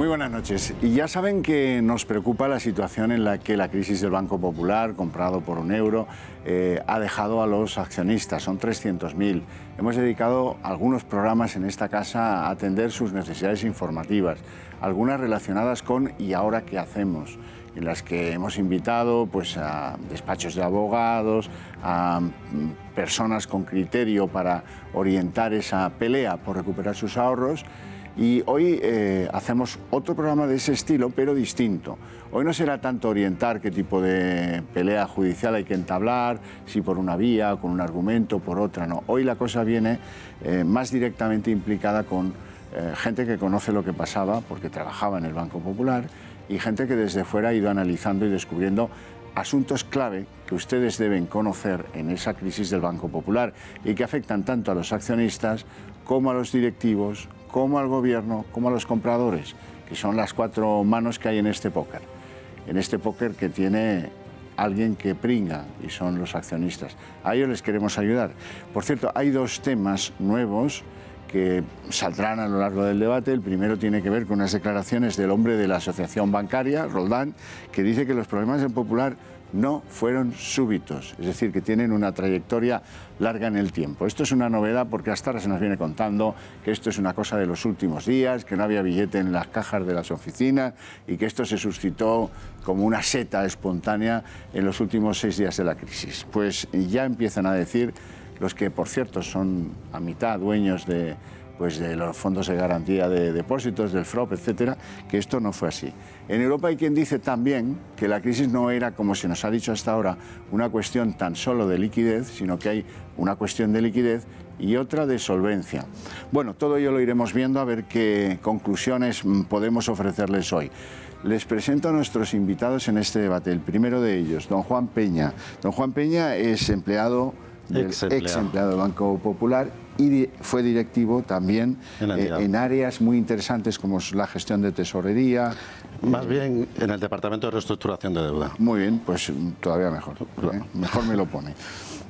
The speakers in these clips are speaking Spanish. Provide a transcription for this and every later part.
Muy buenas noches. Y ya saben que nos preocupa la situación en la que la crisis del Banco Popular, comprado por €1, ha dejado a los accionistas. Son 300.000. Hemos dedicado algunos programas en esta casa a atender sus necesidades informativas, algunas relacionadas con ¿y ahora qué hacemos?, en las que hemos invitado pues, a despachos de abogados, a personas con criterio para orientar esa pelea por recuperar sus ahorros. Y hoy hacemos otro programa de ese estilo, pero distinto. Hoy no será tanto orientar qué tipo de pelea judicial hay que entablar, si por una vía, con un argumento, por otra, no. Hoy la cosa viene más directamente implicada con gente que conoce lo que pasaba, porque trabajaba en el Banco Popular, y gente que desde fuera ha ido analizando y descubriendo asuntos clave que ustedes deben conocer en esa crisis del Banco Popular y que afectan tanto a los accionistas como a los directivos, como al gobierno, como a los compradores, que son las cuatro manos que hay en este póker. En este póker que tiene alguien que pringa y son los accionistas. A ellos les queremos ayudar. Por cierto, hay dos temas nuevos que saldrán a lo largo del debate. El primero tiene que ver con unas declaraciones del hombre de la asociación bancaria, Roldán, que dice que los problemas del Popular no fueron súbitos, es decir, que tienen una trayectoria larga en el tiempo. Esto es una novedad porque hasta ahora se nos viene contando que esto es una cosa de los últimos días, que no había billete en las cajas de las oficinas y que esto se suscitó como una seta espontánea en los últimos 6 días de la crisis. Pues ya empiezan a decir los que, por cierto, son a mitad dueños de los fondos de garantía de depósitos, del FROP, etcétera, que esto no fue así. En Europa hay quien dice también que la crisis no era, como se nos ha dicho hasta ahora, una cuestión tan solo de liquidez, sino que hay una cuestión de liquidez y otra de solvencia. Bueno, todo ello lo iremos viendo a ver qué conclusiones podemos ofrecerles hoy. Les presento a nuestros invitados en este debate. El primero de ellos, don Juan Peña. Don Juan Peña es ex empleado del Banco Popular y fue directivo también en áreas muy interesantes como es la gestión de tesorería. Más bien en el Departamento de Reestructuración de Deuda. Muy bien, pues todavía mejor. Mejor me lo pone.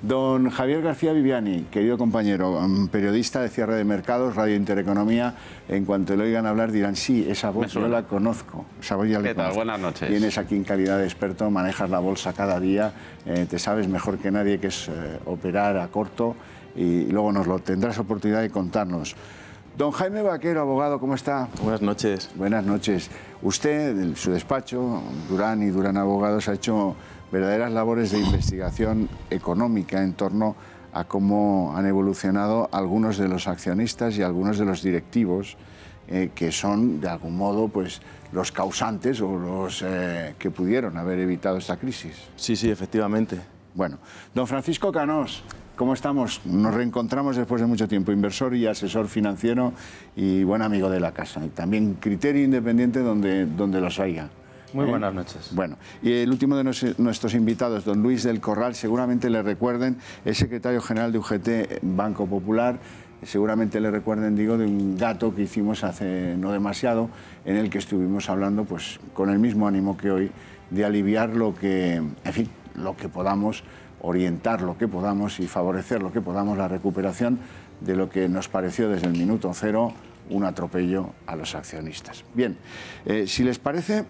Don Javier García Viviani, querido compañero, periodista de cierre de mercados, Radio Intereconomía. En cuanto le oigan hablar dirán, sí, esa voz yo la conozco. Esa voz ya la conozco. Buenas noches. Vienes aquí en calidad de experto, manejas la bolsa cada día, te sabes mejor que nadie que es operar a corto y luego nos lo tendrás oportunidad de contarnos. Don Jaime Vaquero, abogado, ¿cómo está? Buenas noches. Buenas noches. Usted, en su despacho, Durán y Durán Abogados, ha hecho verdaderas labores de investigación económica en torno a cómo han evolucionado algunos de los accionistas y algunos de los directivos que son, de algún modo, pues los causantes o los que pudieron haber evitado esta crisis. Sí, sí, efectivamente. Bueno, don Francisco Canós, ¿cómo estamos? Nos reencontramos después de mucho tiempo, inversor y asesor financiero y buen amigo de la casa. Y también criterio independiente donde los haya. Muy buenas noches. Bueno, y el último de nuestros invitados, don Luis del Corral, seguramente le recuerden, es secretario general de UGT Banco Popular. Seguramente le recuerden, digo, de un dato que hicimos hace no demasiado, en el que estuvimos hablando, pues, con el mismo ánimo que hoy, de aliviar lo que, en fin, lo que podamos, orientar lo que podamos y favorecer lo que podamos la recuperación de lo que nos pareció desde el minuto cero un atropello a los accionistas. Bien, si les parece,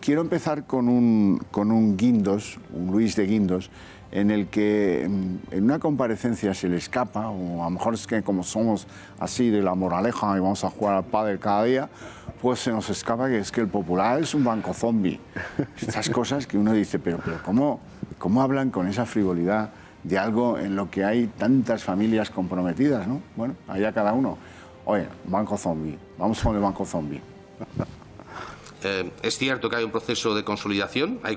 quiero empezar con un Guindos, un Luis de Guindos, en el que en una comparecencia se le escapa, o a lo mejor es que como somos así de la moraleja y vamos a jugar al pádel cada día, pues se nos escapa que es que el Popular es un banco zombie. Estas cosas que uno dice, pero ¿cómo hablan con esa frivolidad de algo en lo que hay tantas familias comprometidas, ¿no? Bueno, allá cada uno. Oye, banco zombie, vamos con el banco zombie. Es cierto que hay un proceso de consolidación, hay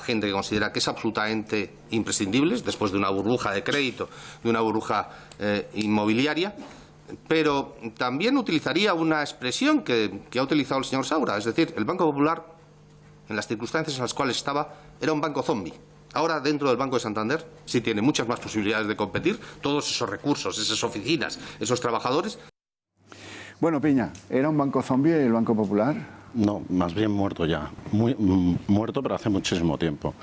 gente que considera que es absolutamente imprescindible después de una burbuja de crédito, de una burbuja inmobiliaria, pero también utilizaría una expresión que ha utilizado el señor Saura, es decir, el Banco Popular, en las circunstancias en las cuales estaba, era un banco zombie. Ahora, dentro del Banco de Santander, sí tiene muchas más posibilidades de competir, todos esos recursos, esas oficinas, esos trabajadores. Bueno, Peña, ¿era un banco zombie el Banco Popular? No, más bien muerto ya. Muerto, pero hace muchísimo tiempo.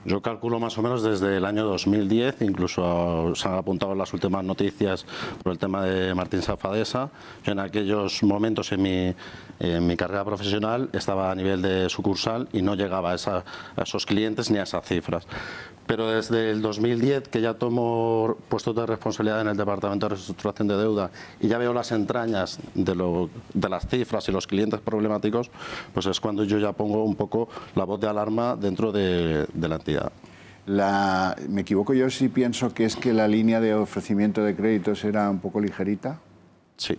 Yo calculo más o menos desde el año 2010, incluso se han apuntado en las últimas noticias por el tema de Martín Safadesa. Yo en aquellos momentos en mi carrera profesional estaba a nivel de sucursal y no llegaba a esos clientes ni a esas cifras. Pero desde el 2010, que ya tomo puestos de responsabilidad en el Departamento de Reestructuración de Deuda y ya veo las entrañas de las cifras y los clientes problemáticos, pues es cuando yo ya pongo un poco la voz de alarma dentro de la entidad. ¿Me equivoco yo si pienso que es que la línea de ofrecimiento de créditos era un poco ligerita? Sí,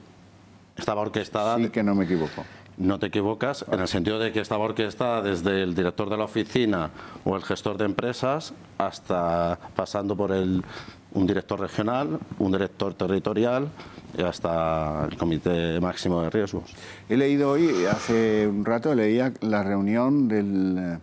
estaba orquestada. Sí que no me equivoco. No te equivocas, en el sentido de que estaba orquestada desde el director de la oficina o el gestor de empresas hasta pasando por un director regional, un director territorial y hasta el comité máximo de riesgos. He leído hoy, hace un rato, leía la reunión del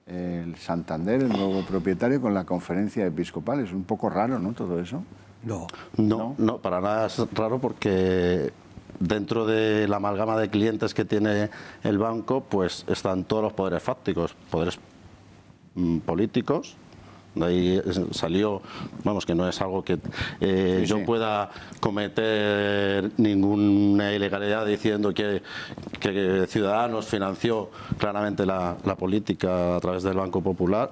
el Santander, el nuevo propietario, con la conferencia episcopal. Es un poco raro, ¿no?, todo eso. No, para nada es raro, porque dentro de la amalgama de clientes que tiene el banco, pues están todos los poderes fácticos, poderes políticos. De ahí salió, vamos, que no es algo que yo pueda cometer ninguna ilegalidad diciendo que Ciudadanos financió claramente la política a través del Banco Popular,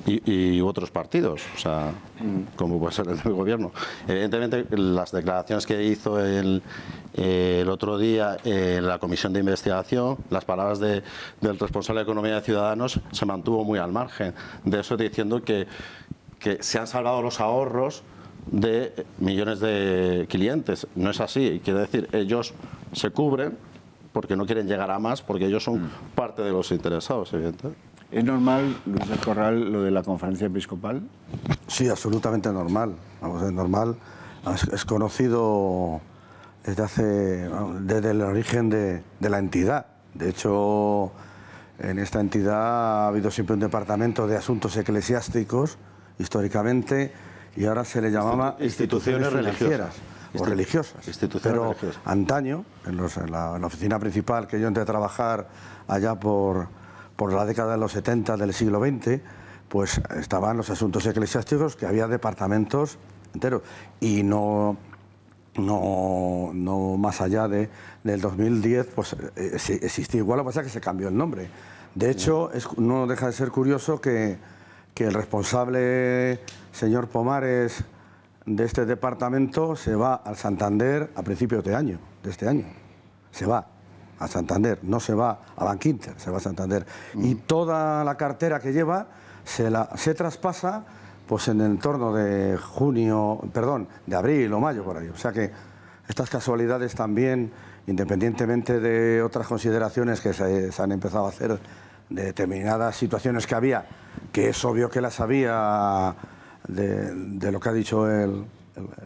y otros partidos, o sea, como puede ser el gobierno. Evidentemente, las declaraciones que hizo el otro día en la comisión de investigación, las palabras del responsable de Economía de Ciudadanos se mantuvo muy al margen de eso, diciendo que se han salvado los ahorros de millones de clientes. No es así, quiere decir, ellos se cubren porque no quieren llegar a más, porque ellos son parte de los interesados, evidentemente. ¿Es normal, Luis del Corral, lo de la conferencia episcopal? Sí, absolutamente normal. Vamos, es normal. Es conocido desde el origen de la entidad. De hecho, en esta entidad ha habido siempre un departamento de asuntos eclesiásticos, históricamente, y ahora se le llamaba instituciones financieras o religiosas. Instituciones Pero religiosas. antaño, en la oficina principal que yo entré a trabajar allá por la década de los 70 del siglo XX, pues estaban los asuntos eclesiásticos, que había departamentos enteros, y no más allá del 2010, pues existía igual, lo que pasa es que se cambió el nombre. De hecho, no deja de ser curioso que el responsable, señor Pomares, de este departamento se va al Santander a principios de este año. Se va a Santander, no se va a Bankinter, se va a Santander. Y toda la cartera que lleva se traspasa pues en el entorno de de abril o mayo, por ahí. O sea que estas casualidades también, independientemente de otras consideraciones que se han empezado a hacer de determinadas situaciones que había, que es obvio que las había de lo que ha dicho el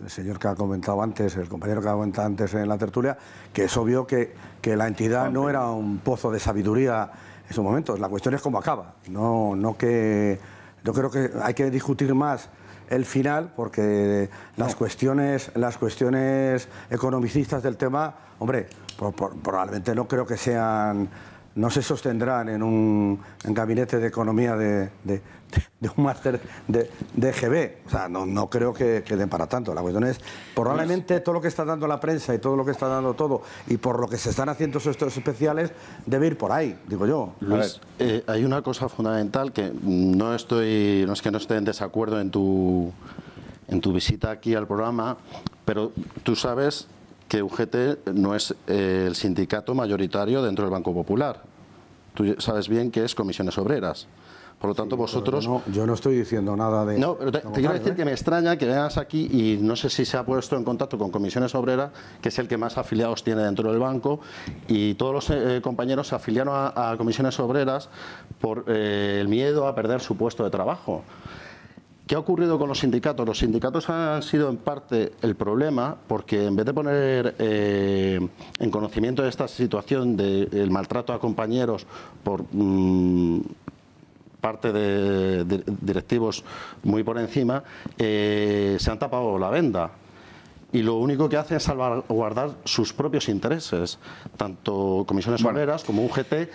señor que ha comentado antes, el compañero que ha comentado antes en la tertulia, que es obvio que la entidad no era un pozo de sabiduría en esos momentos. La cuestión es cómo acaba, no que... Yo creo que hay que discutir más el final, porque las cuestiones economicistas del tema, hombre, probablemente no creo que no se sostendrán en un gabinete de economía de un máster de EGB. O sea, no creo que den para tanto. La cuestión es, probablemente todo lo que está dando la prensa y todo lo que está dando todo, y por lo que se están haciendo estos especiales, debe ir por ahí, digo yo. Luis, hay una cosa fundamental que no es que no esté en desacuerdo en tu visita aquí al programa, pero tú sabes que UGT no es el sindicato mayoritario dentro del Banco Popular. Tú sabes bien que es Comisiones Obreras. Por lo tanto, vosotros... Yo no estoy diciendo nada de... No, pero te quiero decir que me extraña que vengas aquí y no sé si se ha puesto en contacto con Comisiones Obreras, que es el que más afiliados tiene dentro del banco, y todos los compañeros se afiliaron a Comisiones Obreras por el miedo a perder su puesto de trabajo. ¿Qué ha ocurrido con los sindicatos? Los sindicatos han sido en parte el problema, porque en vez de poner en conocimiento de esta situación del maltrato a compañeros por parte de directivos muy por encima, se han tapado la venda. Y lo único que hacen es salvaguardar sus propios intereses, tanto Comisiones Obreras como UGT.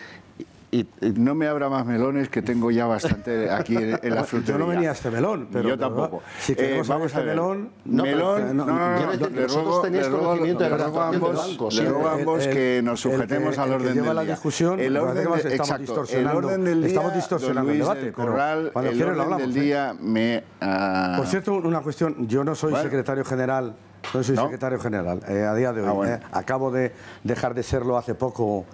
No me abra más melones, que tengo ya bastante aquí en la frutería. Yo no venía a este melón, pero yo tampoco. Si queremos vamos a ver este melón... Le ruego a ambos que nos sujetemos al orden del día. La discusión, el orden del día, estamos distorsionando el debate. Corral, cuando el orden hablamos, del día me... Por cierto, una cuestión. Yo no soy secretario general. No soy secretario general a día de hoy. Acabo de dejar de serlo hace poco.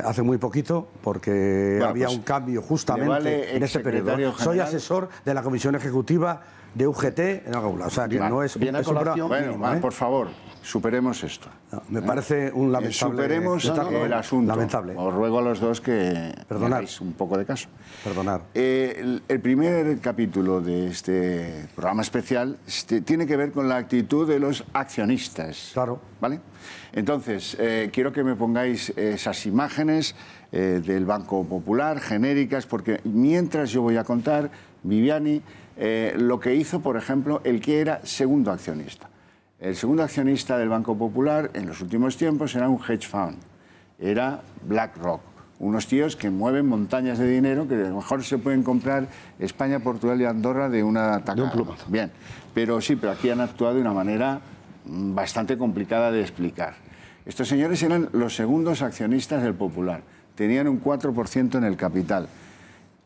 Hace muy poquito, porque había un cambio justamente en este periodo. Soy asesor de la Comisión Ejecutiva de UGT en Aula. O sea, que no es... Bien a colación. Bueno, por favor, superemos esto. No, me parece un lamentable... Superemos el asunto. Lamentable. Os ruego a los dos que hagáis un poco de caso. Perdonar. El primer capítulo de este programa especial tiene que ver con la actitud de los accionistas. Claro. ¿Vale? Entonces, quiero que me pongáis esas imágenes del Banco Popular, genéricas, porque mientras yo voy a contar, Viviani, lo que hizo, por ejemplo, el que era segundo accionista. El segundo accionista del Banco Popular en los últimos tiempos era un hedge fund, era BlackRock. Unos tíos que mueven montañas de dinero que a lo mejor se pueden comprar España, Portugal y Andorra de una tacada. Bien, pero aquí han actuado de una manera bastante complicada de explicar. Estos señores eran los segundos accionistas del Popular. Tenían un 4% en el capital.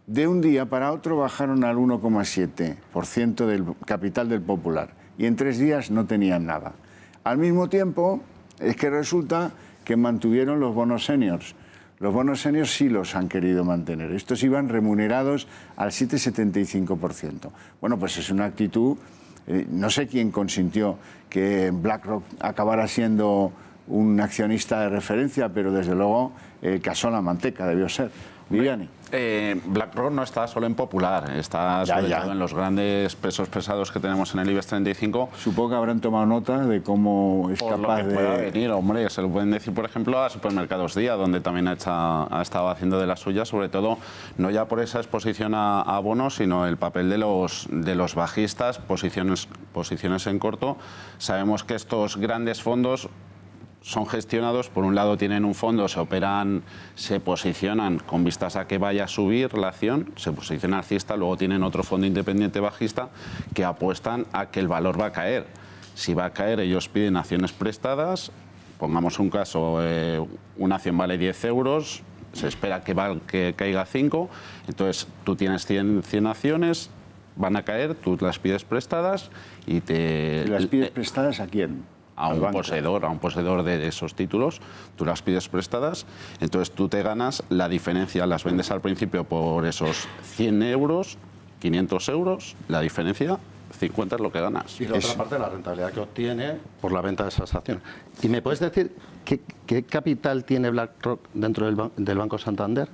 De un día para otro bajaron al 1,7% del capital del Popular. Y en 3 días no tenían nada. Al mismo tiempo, es que resulta que mantuvieron los bonos seniors. Los bonos seniors sí los han querido mantener. Estos iban remunerados al 7,75%. Bueno, pues es una actitud... no sé quién consintió que BlackRock acabara siendo un accionista de referencia, pero desde luego casó la manteca, debió ser. Viviani. BlackRock no está solo en Popular, está sobre todo en los grandes pesos pesados que tenemos en el IBEX 35. Supongo que habrán tomado nota de cómo es capaz de... pueda venir, hombre, se lo pueden decir, por ejemplo, a Supermercados Día, donde también ha estado haciendo de las suyas, sobre todo, no ya por esa exposición a bonos, sino el papel de los bajistas, posiciones en corto. Sabemos que estos grandes fondos son gestionados, por un lado tienen un fondo, se posicionan con vistas a que vaya a subir la acción, se posiciona alcista, luego tienen otro fondo independiente bajista que apuestan a que el valor va a caer. Si va a caer, ellos piden acciones prestadas, pongamos un caso, una acción vale 10 euros, se espera que caiga 5, entonces tú tienes 100 acciones, van a caer, tú las pides prestadas y te... ¿Las pides prestadas a quién? A un poseedor de esos títulos, tú las pides prestadas, entonces tú te ganas la diferencia, las vendes al principio por esos 100 euros, 500 euros, la diferencia, 50 es lo que ganas. Y la otra parte de la rentabilidad que obtiene por la venta de esas acciones. ¿Y me puedes decir qué capital tiene BlackRock dentro del Banco Santander?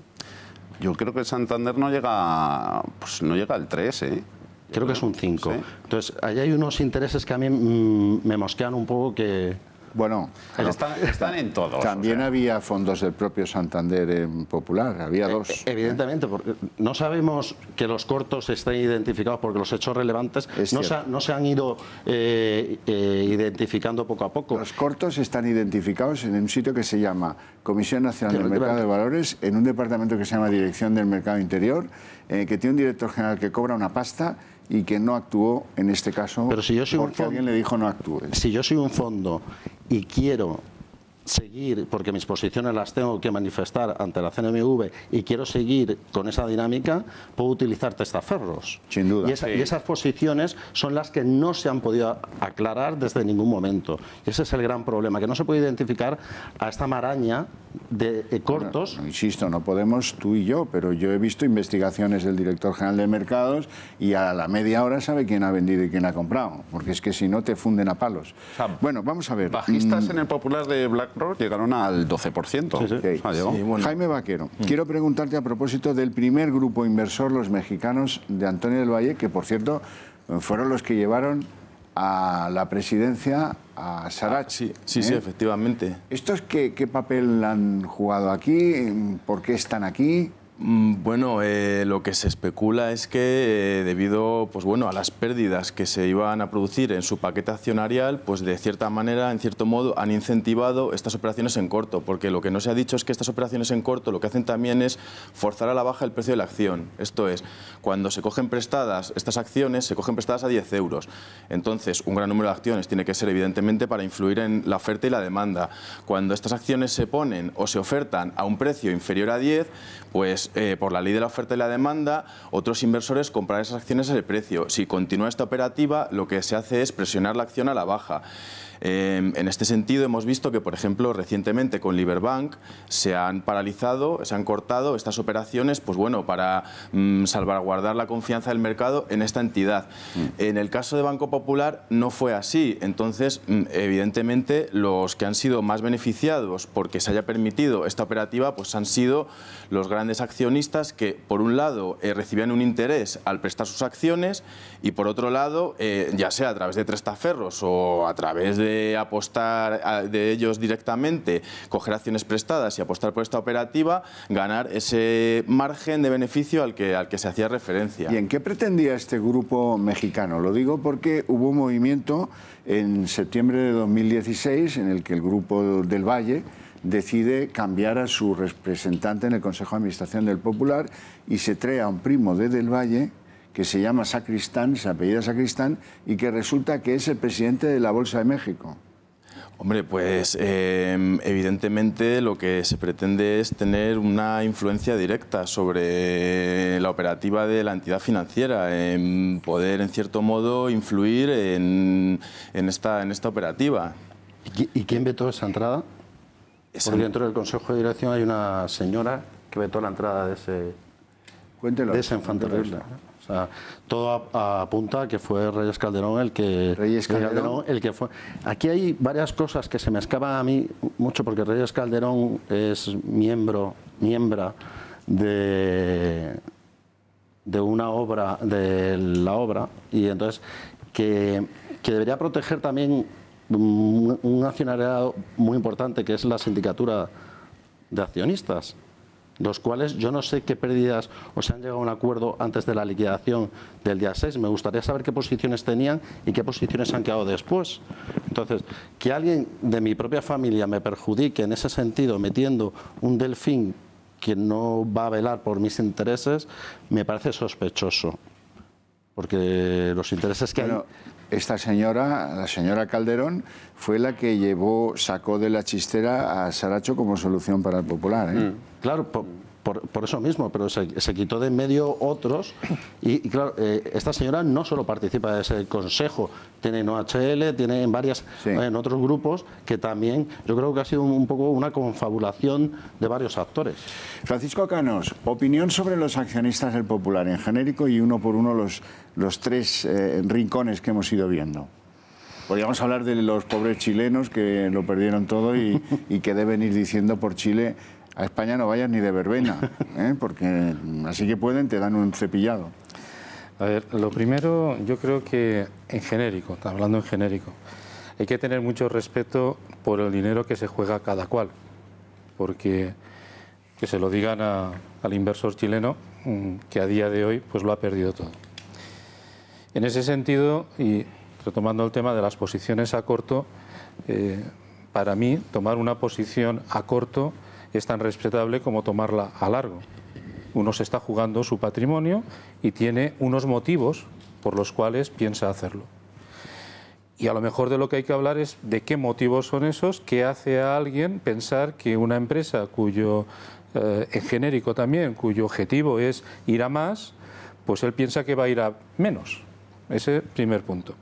Yo creo que Santander no llega al 3, ¿eh? Creo que es un 5. ¿Sí? Entonces, ahí hay unos intereses que a mí me mosquean un poco que... Bueno, están en todos. También había fondos del propio Santander en Popular, había 2. Evidentemente, porque no sabemos que los cortos estén identificados porque los hechos relevantes no se han ido identificando poco a poco. Los cortos están identificados en un sitio que se llama Comisión Nacional del Mercado de Valores, en un departamento que se llama Dirección del Mercado Interior, que tiene un director general que cobra una pasta y que no actuó en este caso. Pero si yo soy porque alguien le dijo no actúe. Si yo soy un fondo y quiero seguir, porque mis posiciones las tengo que manifestar ante la CNMV y quiero seguir con esa dinámica, puedo utilizar testaferros. Sin duda. Y esas posiciones son las que no se han podido aclarar desde ningún momento. Y ese es el gran problema, que no se puede identificar a esta maraña de cortos. Bueno, insisto, no podemos tú y yo, pero yo he visto investigaciones del director general de mercados y a la media hora sabe quién ha vendido y quién ha comprado, porque es que si no te funden a palos. Bueno, vamos a ver. Bajistas en el Popular de BlackRock llegaron al 12%. Sí. Sí, bueno. Jaime Vaquero, quiero preguntarte a propósito del primer grupo inversor, los mexicanos de Antonio del Valle, que por cierto fueron los que llevaron a la presidencia a Sarach. Sí, efectivamente. ¿Estos qué papel han jugado aquí? ¿Por qué están aquí? Bueno, lo que se especula es que debido pues bueno, a las pérdidas que se iban a producir en su paquete accionarial, pues de cierta manera, en cierto modo, han incentivado estas operaciones en corto, porque lo que no se ha dicho es que estas operaciones en corto lo que hacen también es forzar a la baja el precio de la acción. Esto es, cuando se cogen prestadas estas acciones, se cogen prestadas a 10 euros. Entonces, un gran número de acciones tiene que ser evidentemente para influir en la oferta y la demanda. Cuando estas acciones se ponen o se ofertan a un precio inferior a 10, pues por la ley de la oferta y la demanda, otros inversores comprarán esas acciones a ese precio. Si continúa esta operativa, lo que se hace es presionar la acción a la baja. En este sentido, hemos visto que, por ejemplo, recientemente con Liberbank se han paralizado, se han cortado estas operaciones, pues bueno, para salvaguardar la confianza del mercado en esta entidad. En el caso de Banco Popular no fue así. Entonces, evidentemente, los que han sido más beneficiados porque se haya permitido esta operativa, pues han sido los grandes accionistas que, por un lado, recibían un interés al prestar sus acciones y, por otro lado, ya sea a través de testaferros o a través de apostar de ellos directamente, coger acciones prestadas y apostar por esta operativa, ganar ese margen de beneficio al que se hacía referencia. ¿Y en qué pretendía este grupo mexicano? Lo digo porque hubo un movimiento en septiembre de 2016 en el que el Grupo del Valle decide cambiar a su representante en el Consejo de Administración del Popular y se trae a un primo de Del Valle que se llama Sacristán, se apellida Sacristán, y que resulta que es el presidente de la Bolsa de México. Hombre, pues evidentemente lo que se pretende es tener una influencia directa sobre la operativa de la entidad financiera, poder en cierto modo influir en esta operativa. ¿Y quién vetó esa entrada? Porque dentro del Consejo de Dirección hay una señora que vetó la entrada de ese infante terrible. O sea, todo apunta a que fue Reyes Calderón el que fue. Aquí hay varias cosas que se me escapan a mí mucho, porque Reyes Calderón es miembro de una obra, de la obra, y entonces que debería proteger también un accionariado muy importante, que es la sindicatura de accionistas, los cuales yo no sé qué pérdidas o se han llegado a un acuerdo antes de la liquidación del día 6. Me gustaría saber qué posiciones tenían y qué posiciones han quedado después. Entonces, que alguien de mi propia familia me perjudique en ese sentido metiendo un delfín que no va a velar por mis intereses, me parece sospechoso. Porque los intereses que hay... Esta señora, la señora Calderón, fue la que sacó de la chistera a Saracho como solución para el Popular, ¿eh? Claro, por eso mismo, pero se quitó de en medio otros y claro, esta señora no solo participa de ese consejo, tiene en OHL, tiene en en otros grupos que también yo creo que ha sido un poco una confabulación de varios actores. Francisco Canos, opinión sobre los accionistas del Popular en genérico y uno por uno los tres rincones que hemos ido viendo. Podríamos hablar de los pobres chilenos que lo perdieron todo y que deben ir diciendo por Chile: a España no vayas ni de verbena, porque así que pueden, te dan un cepillado. A ver, lo primero, yo creo que en genérico, hablando en genérico, hay que tener mucho respeto por el dinero que se juega cada cual, porque que se lo digan al inversor chileno, que a día de hoy pues lo ha perdido todo. En ese sentido, y retomando el tema de las posiciones a corto, para mí tomar una posición a corto es tan respetable como tomarla a largo. Uno se está jugando su patrimonio y tiene unos motivos por los cuales piensa hacerlo. Y a lo mejor de lo que hay que hablar es de qué motivos son esos, qué hace a alguien pensar que una empresa cuyo, en genérico también, cuyo objetivo es ir a más, pues él piensa que va a ir a menos. Ese primer punto.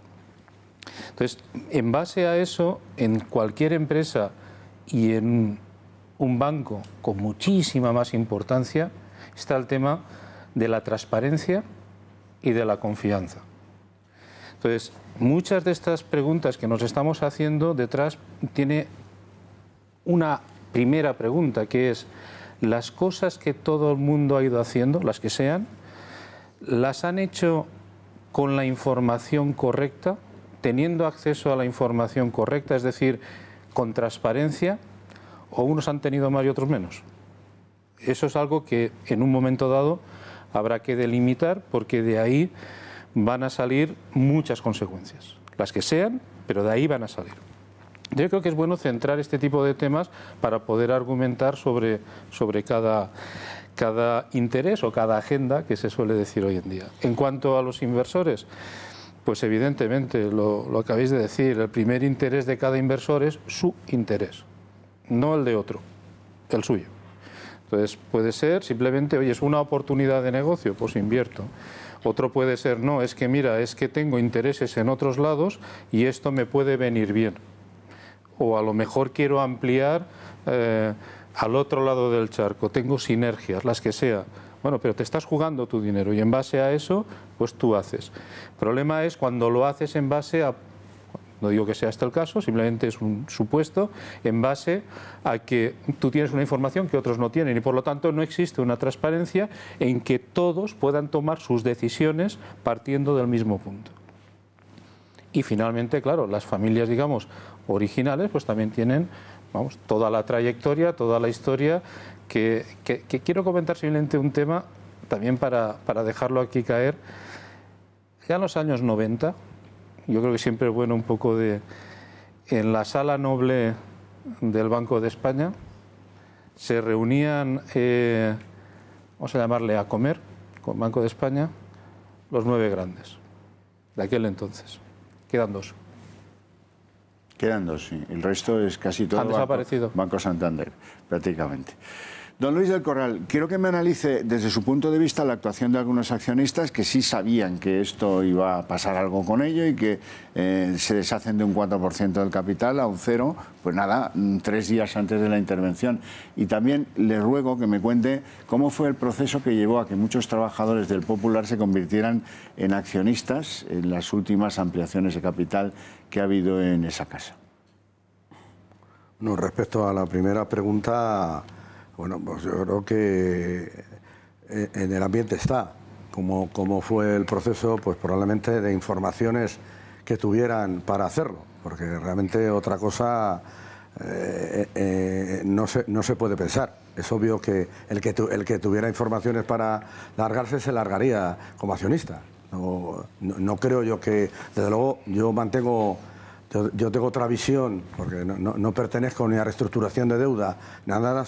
Entonces, en base a eso, en cualquier empresa y en un banco con muchísima más importancia está el tema de la transparencia y de la confianza. Entonces, muchas de estas preguntas que nos estamos haciendo detrás tiene una primera pregunta, que es: las cosas que todo el mundo ha ido haciendo, las que sean, ¿las han hecho con la información correcta, teniendo acceso a la información correcta, es decir, con transparencia, o unos han tenido más y otros menos? Eso es algo que en un momento dado habrá que delimitar, porque de ahí van a salir muchas consecuencias, las que sean, pero de ahí van a salir. Yo creo que es bueno centrar este tipo de temas para poder argumentar sobre cada interés o cada agenda que se suele decir hoy en día. En cuanto a los inversores, pues evidentemente lo acabáis de decir, el primer interés de cada inversor es su interés, no el de otro, el suyo. Entonces puede ser simplemente, oye, es una oportunidad de negocio, pues invierto. Otro puede ser, no, es que mira, es que tengo intereses en otros lados y esto me puede venir bien. O a lo mejor quiero ampliar al otro lado del charco, tengo sinergias, las que sea. Bueno, pero te estás jugando tu dinero y en base a eso, pues tú haces. El problema es cuando lo haces en base a, no digo que sea este el caso, simplemente es un supuesto, en base a que tú tienes una información que otros no tienen y por lo tanto no existe una transparencia en que todos puedan tomar sus decisiones partiendo del mismo punto. Y finalmente, claro, las familias, digamos, originales, pues también tienen, vamos, toda la trayectoria, toda la historia, que quiero comentar simplemente un tema, también para dejarlo aquí caer. Ya en los años 90, yo creo que siempre es bueno un poco de... En la sala noble del Banco de España se reunían, vamos a llamarle a comer, con Banco de España, los 9 grandes de aquel entonces. Quedan 2. Quedan 2, sí. El resto es casi todo han desaparecido. Banco Santander, prácticamente. Don Luis del Corral, quiero que me analice desde su punto de vista la actuación de algunos accionistas que sí sabían que esto iba a pasar algo con ello y que se deshacen de un 4% del capital a un 0, pues nada, 3 días antes de la intervención. Y también le ruego que me cuente cómo fue el proceso que llevó a que muchos trabajadores del Popular se convirtieran en accionistas en las últimas ampliaciones de capital que ha habido en esa casa. No, respecto a la primera pregunta, bueno, pues yo creo que en el ambiente está. Como fue el proceso, pues probablemente de informaciones que tuvieran para hacerlo, porque realmente otra cosa no se puede pensar. Es obvio que el que tuviera informaciones para largarse se largaría como accionista. No creo yo que, desde luego, yo tengo otra visión, porque no pertenezco ni a reestructuración de deuda, nada,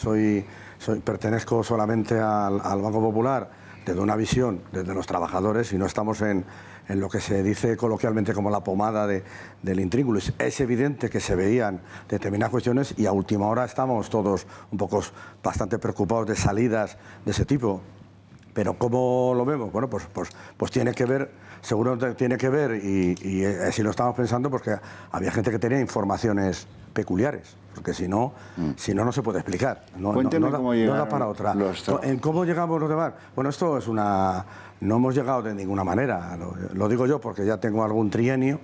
pertenezco solamente al Banco Popular desde una visión, desde los trabajadores, y no estamos en lo que se dice coloquialmente como la pomada del intríngulis. Es evidente que se veían determinadas cuestiones y a última hora estamos todos un poco bastante preocupados de salidas de ese tipo. Pero ¿cómo lo vemos? Bueno, pues tiene que ver, seguro tiene que ver, y así lo estamos pensando, porque había gente que tenía informaciones peculiares, porque si no se puede explicar. Cuénteme cómo llegaron. No da para otra. ¿En cómo llegamos los demás? Bueno, esto es una... No hemos llegado de ninguna manera, lo digo yo porque ya tengo algún trienio,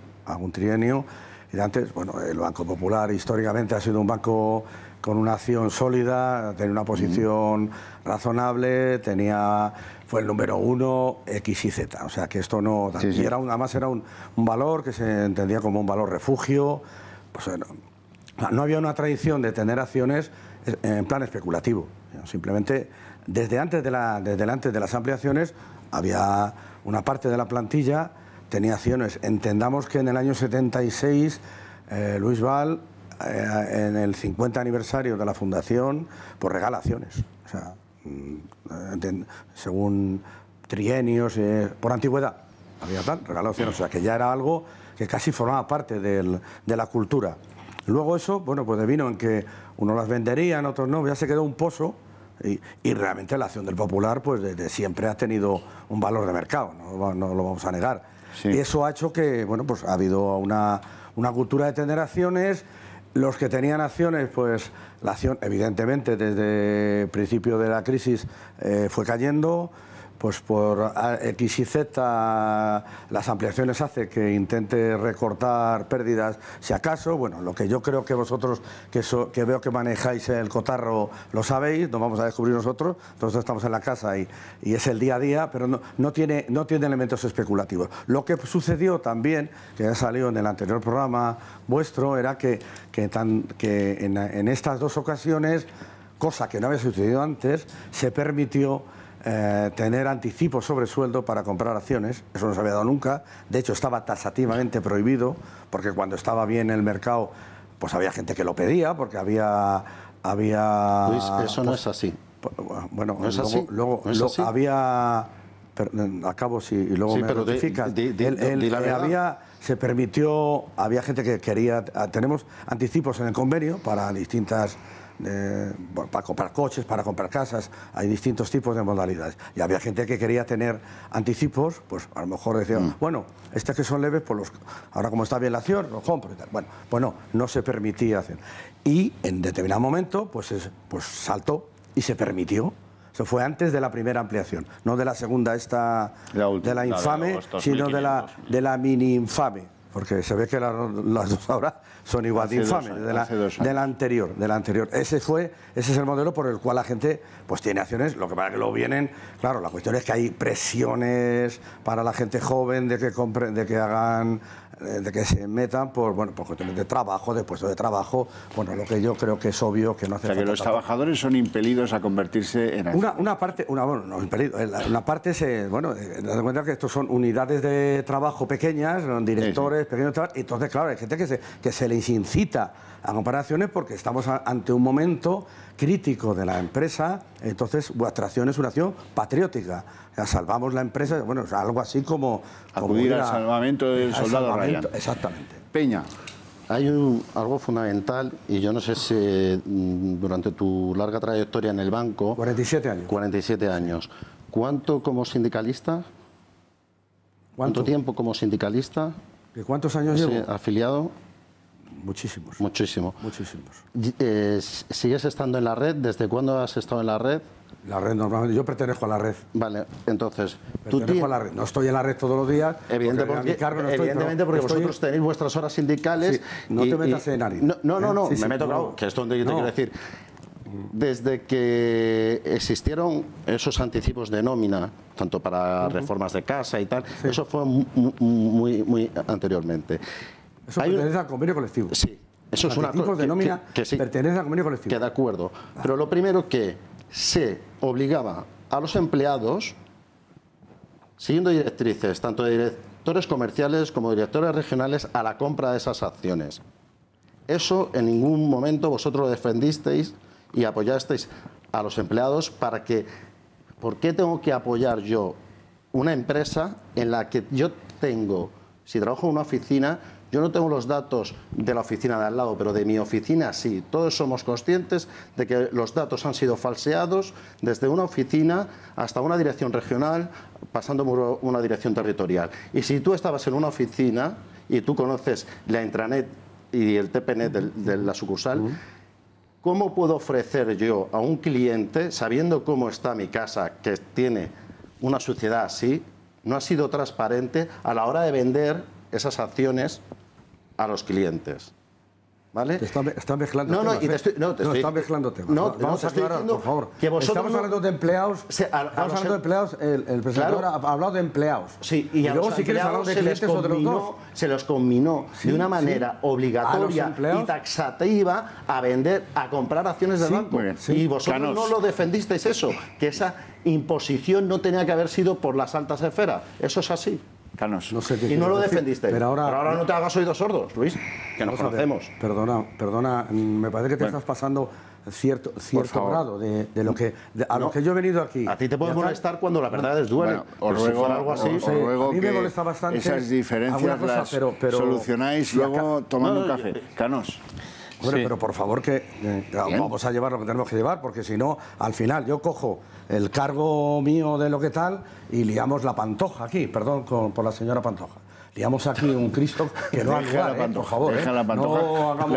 y antes, bueno, el Banco Popular históricamente ha sido un banco con una acción sólida, tenía una posición razonable, fue el número 1, X y Z, o sea que esto no... Sí. Y además era un valor que se entendía como un valor refugio, pues no había una tradición de tener acciones en plan especulativo, simplemente desde antes de las ampliaciones había una parte de la plantilla tenía acciones. Entendamos que en el año 76 Luis Val, en el 50 aniversario de la fundación, pues regala acciones. O sea, según trienios, por antigüedad, había tal, regaló acciones. O sea, que ya era algo que casi formaba parte de la cultura. Luego eso, bueno, pues vino en que unos las venderían, otros no, ya se quedó un pozo. Y realmente la acción del Popular, pues desde siempre ha tenido un valor de mercado, no lo vamos a negar. Sí. Y eso ha hecho que, bueno, pues ha habido una cultura de tener acciones. Los que tenían acciones, pues la acción, evidentemente, desde el principio de la crisis fue cayendo. Pues por X y Z las ampliaciones hace que intente recortar pérdidas si acaso. Bueno, lo que yo creo que vosotros, que veo que manejáis el cotarro, lo sabéis, no vamos a descubrir nosotros estamos en la casa y es el día a día, pero no tiene elementos especulativos. Lo que sucedió también, que ya salió en el anterior programa vuestro, era que en estas dos ocasiones, cosa que no había sucedido antes, se permitió tener anticipos sobre sueldo para comprar acciones. Eso no se había dado nunca. De hecho, estaba taxativamente prohibido, porque cuando estaba bien el mercado, pues había gente que lo pedía, porque había Luis, eso no es así. Bueno, ¿No es así? luego ¿No es así? había... Acabo y luego Sí, me pero notificas. di la verdad. Se permitió, había gente que quería... Tenemos anticipos en el convenio para distintas... para comprar coches, para comprar casas, hay distintos tipos de modalidades. Y había gente que quería tener anticipos, pues a lo mejor decía, bueno, estos que son leves, pues ahora como está bien la acción, los compro y tal. Bueno, pues no se permitía hacer. Y en determinado momento, pues saltó y se permitió. Eso fue antes de la primera ampliación, no de la segunda de la infame, sino de la mini infame. Porque se ve que las dos ahora son igual de infames, de la anterior. Ese es el modelo por el cual la gente pues tiene acciones. Lo que pasa es que luego vienen, claro, la cuestión es que hay presiones para la gente joven de que compren, de que se metan por cuestiones de trabajo, de puestos de trabajo. Bueno, lo que yo creo que es obvio que no hace falta. O sea, que los trabajadores son impelidos a convertirse en accionistas. Una parte dad cuenta que estos son unidades de trabajo pequeñas, directores, pequeños trabajadores. Entonces, claro, hay gente que se les incita a comprar acciones porque estamos ante un momento crítico de la empresa. Entonces, vuestra acción es una acción patriótica. O sea, salvamos la empresa, bueno, algo así como acudir al salvamento del soldado Ryan. Exactamente. Peña. Hay algo fundamental, y yo no sé si durante tu larga trayectoria en el banco... 47 años. 47 años. ¿Cuánto como sindicalista? ¿Cuánto tiempo como sindicalista? ¿De cuántos años llevo? ¿Afiliado? Muchísimos. Muchísimo. Muchísimos. ¿Sigues estando en la red? ¿Desde cuándo has estado en la red? La red, normalmente, yo pertenezco a la red. Vale, entonces... Pertenezco a la red. No estoy en la red todos los días. Evidentemente, porque vosotros tenéis vuestras horas sindicales. Sí, no te metas en nadie. No, me meto, claro, que es donde yo te quiero decir. Desde que existieron esos anticipos de nómina, tanto para reformas de casa y tal, eso fue muy anteriormente. Eso pertenece al convenio colectivo. Sí, eso es una cosa de nómina que sí, pertenece al convenio colectivo. Que de acuerdo. Pero lo primero que se obligaba a los empleados, siguiendo directrices tanto de directores comerciales como directores regionales, a la compra de esas acciones. Eso en ningún momento vosotros lo defendisteis y apoyasteis a los empleados para que... ¿Por qué tengo que apoyar yo una empresa en la que yo tengo, si trabajo en una oficina, yo no tengo los datos de la oficina de al lado, pero de mi oficina sí? Todos somos conscientes de que los datos han sido falseados desde una oficina hasta una dirección regional, pasando por una dirección territorial. Y si tú estabas en una oficina y tú conoces la intranet y el TPNet de la sucursal, ¿cómo puedo ofrecer yo a un cliente, sabiendo cómo está mi casa, que tiene una suciedad así, no ha sido transparente a la hora de vender esas acciones a los clientes? ¿Vale? Está mezclando temas. Está mezclando temas. Vamos a aclarar, por favor. Estamos hablando de empleados. Estamos hablando de empleados. El presentador ha hablado de empleados. Sí, y luego, si quieres hablar de clientes o de los dos. Se los combinó de una manera obligatoria y taxativa a comprar acciones del banco. Y vosotros no lo defendisteis eso, que esa imposición no tenía que haber sido por las altas esferas. Eso es así. Canos. Y no lo defendiste. Pero ahora no te hagas oídos sordos, Luis, que nos conocemos. Perdona, me parece que te estás pasando cierto grado de lo que lo que yo he venido aquí. A ti te puede molestar cuando la verdad es duele. Os ruego, algo así, os ruego a mí me molesta bastante esas diferencias las solucionáis luego tomando un café. Canos. Bueno, pero por favor que vamos a llevar lo que tenemos que llevar, porque si no, al final yo cojo el cargo mío de lo que tal y liamos la Pantoja aquí, perdón por la señora Pantoja. Liamos aquí un Cristo que no ha lugar, por favor. Deja la Pantoja. No hagamos,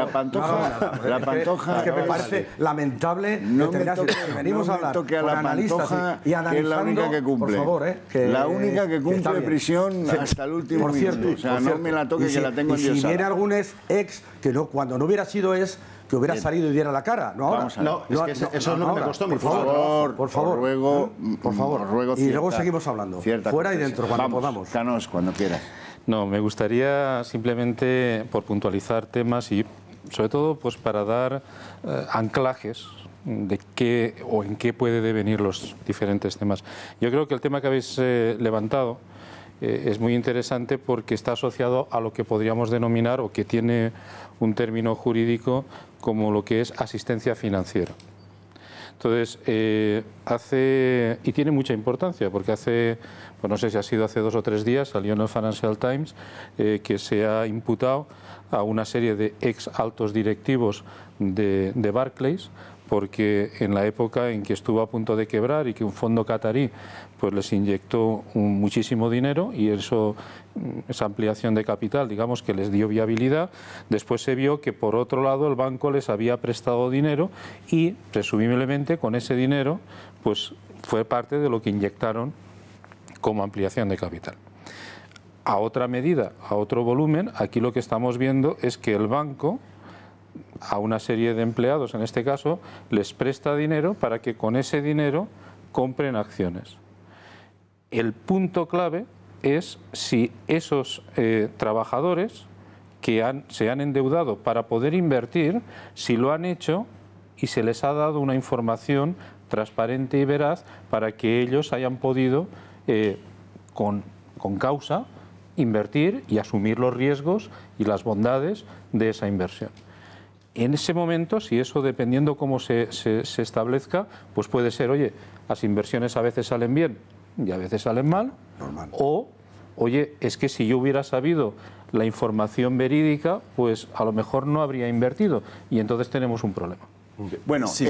la Pantoja es que me parece lamentable. No me venimos a hablar con analistas y analizando, que es la única que cumple. Por favor, la única que cumple prisión hasta el último minuto. O sea, no me la toque, que la tengo endiosada. Y si viene algún ex que no, cuando no hubiera sido que hubiera salido y diera la cara, no ahora. Eso es lo que me costó. Por favor, por favor. Y luego seguimos hablando. Fuera y dentro, cuando podamos. Canos, cuando quieras. No, me gustaría simplemente por puntualizar temas y sobre todo pues para dar anclajes de qué o en qué puede devenir los diferentes temas. Yo creo que el tema que habéis levantado es muy interesante porque está asociado a lo que podríamos denominar o que tiene un término jurídico como lo que es asistencia financiera. Entonces, y tiene mucha importancia porque pues no sé si ha sido hace 2 o 3 días, salió en el Financial Times que se ha imputado a una serie de ex altos directivos de Barclays, porque en la época en que estuvo a punto de quebrar y que un fondo catarí pues les inyectó muchísimo dinero y esa ampliación de capital, digamos, que les dio viabilidad, después se vio que por otro lado el banco les había prestado dinero y presumiblemente con ese dinero pues fue parte de lo que inyectaron como ampliación de capital. A otra medida, a otro volumen, aquí lo que estamos viendo es que el banco a una serie de empleados, en este caso, les presta dinero para que con ese dinero compren acciones. El punto clave es si esos trabajadores que se han endeudado para poder invertir, si lo han hecho y se les ha dado una información transparente y veraz para que ellos hayan podido, con causa, invertir y asumir los riesgos y las bondades de esa inversión. En ese momento, si eso, dependiendo cómo se establezca, pues puede ser, oye, las inversiones a veces salen bien y a veces salen mal, normal. O, oye, es que si yo hubiera sabido la información verídica, pues a lo mejor no habría invertido y entonces tenemos un problema. Bueno, sí.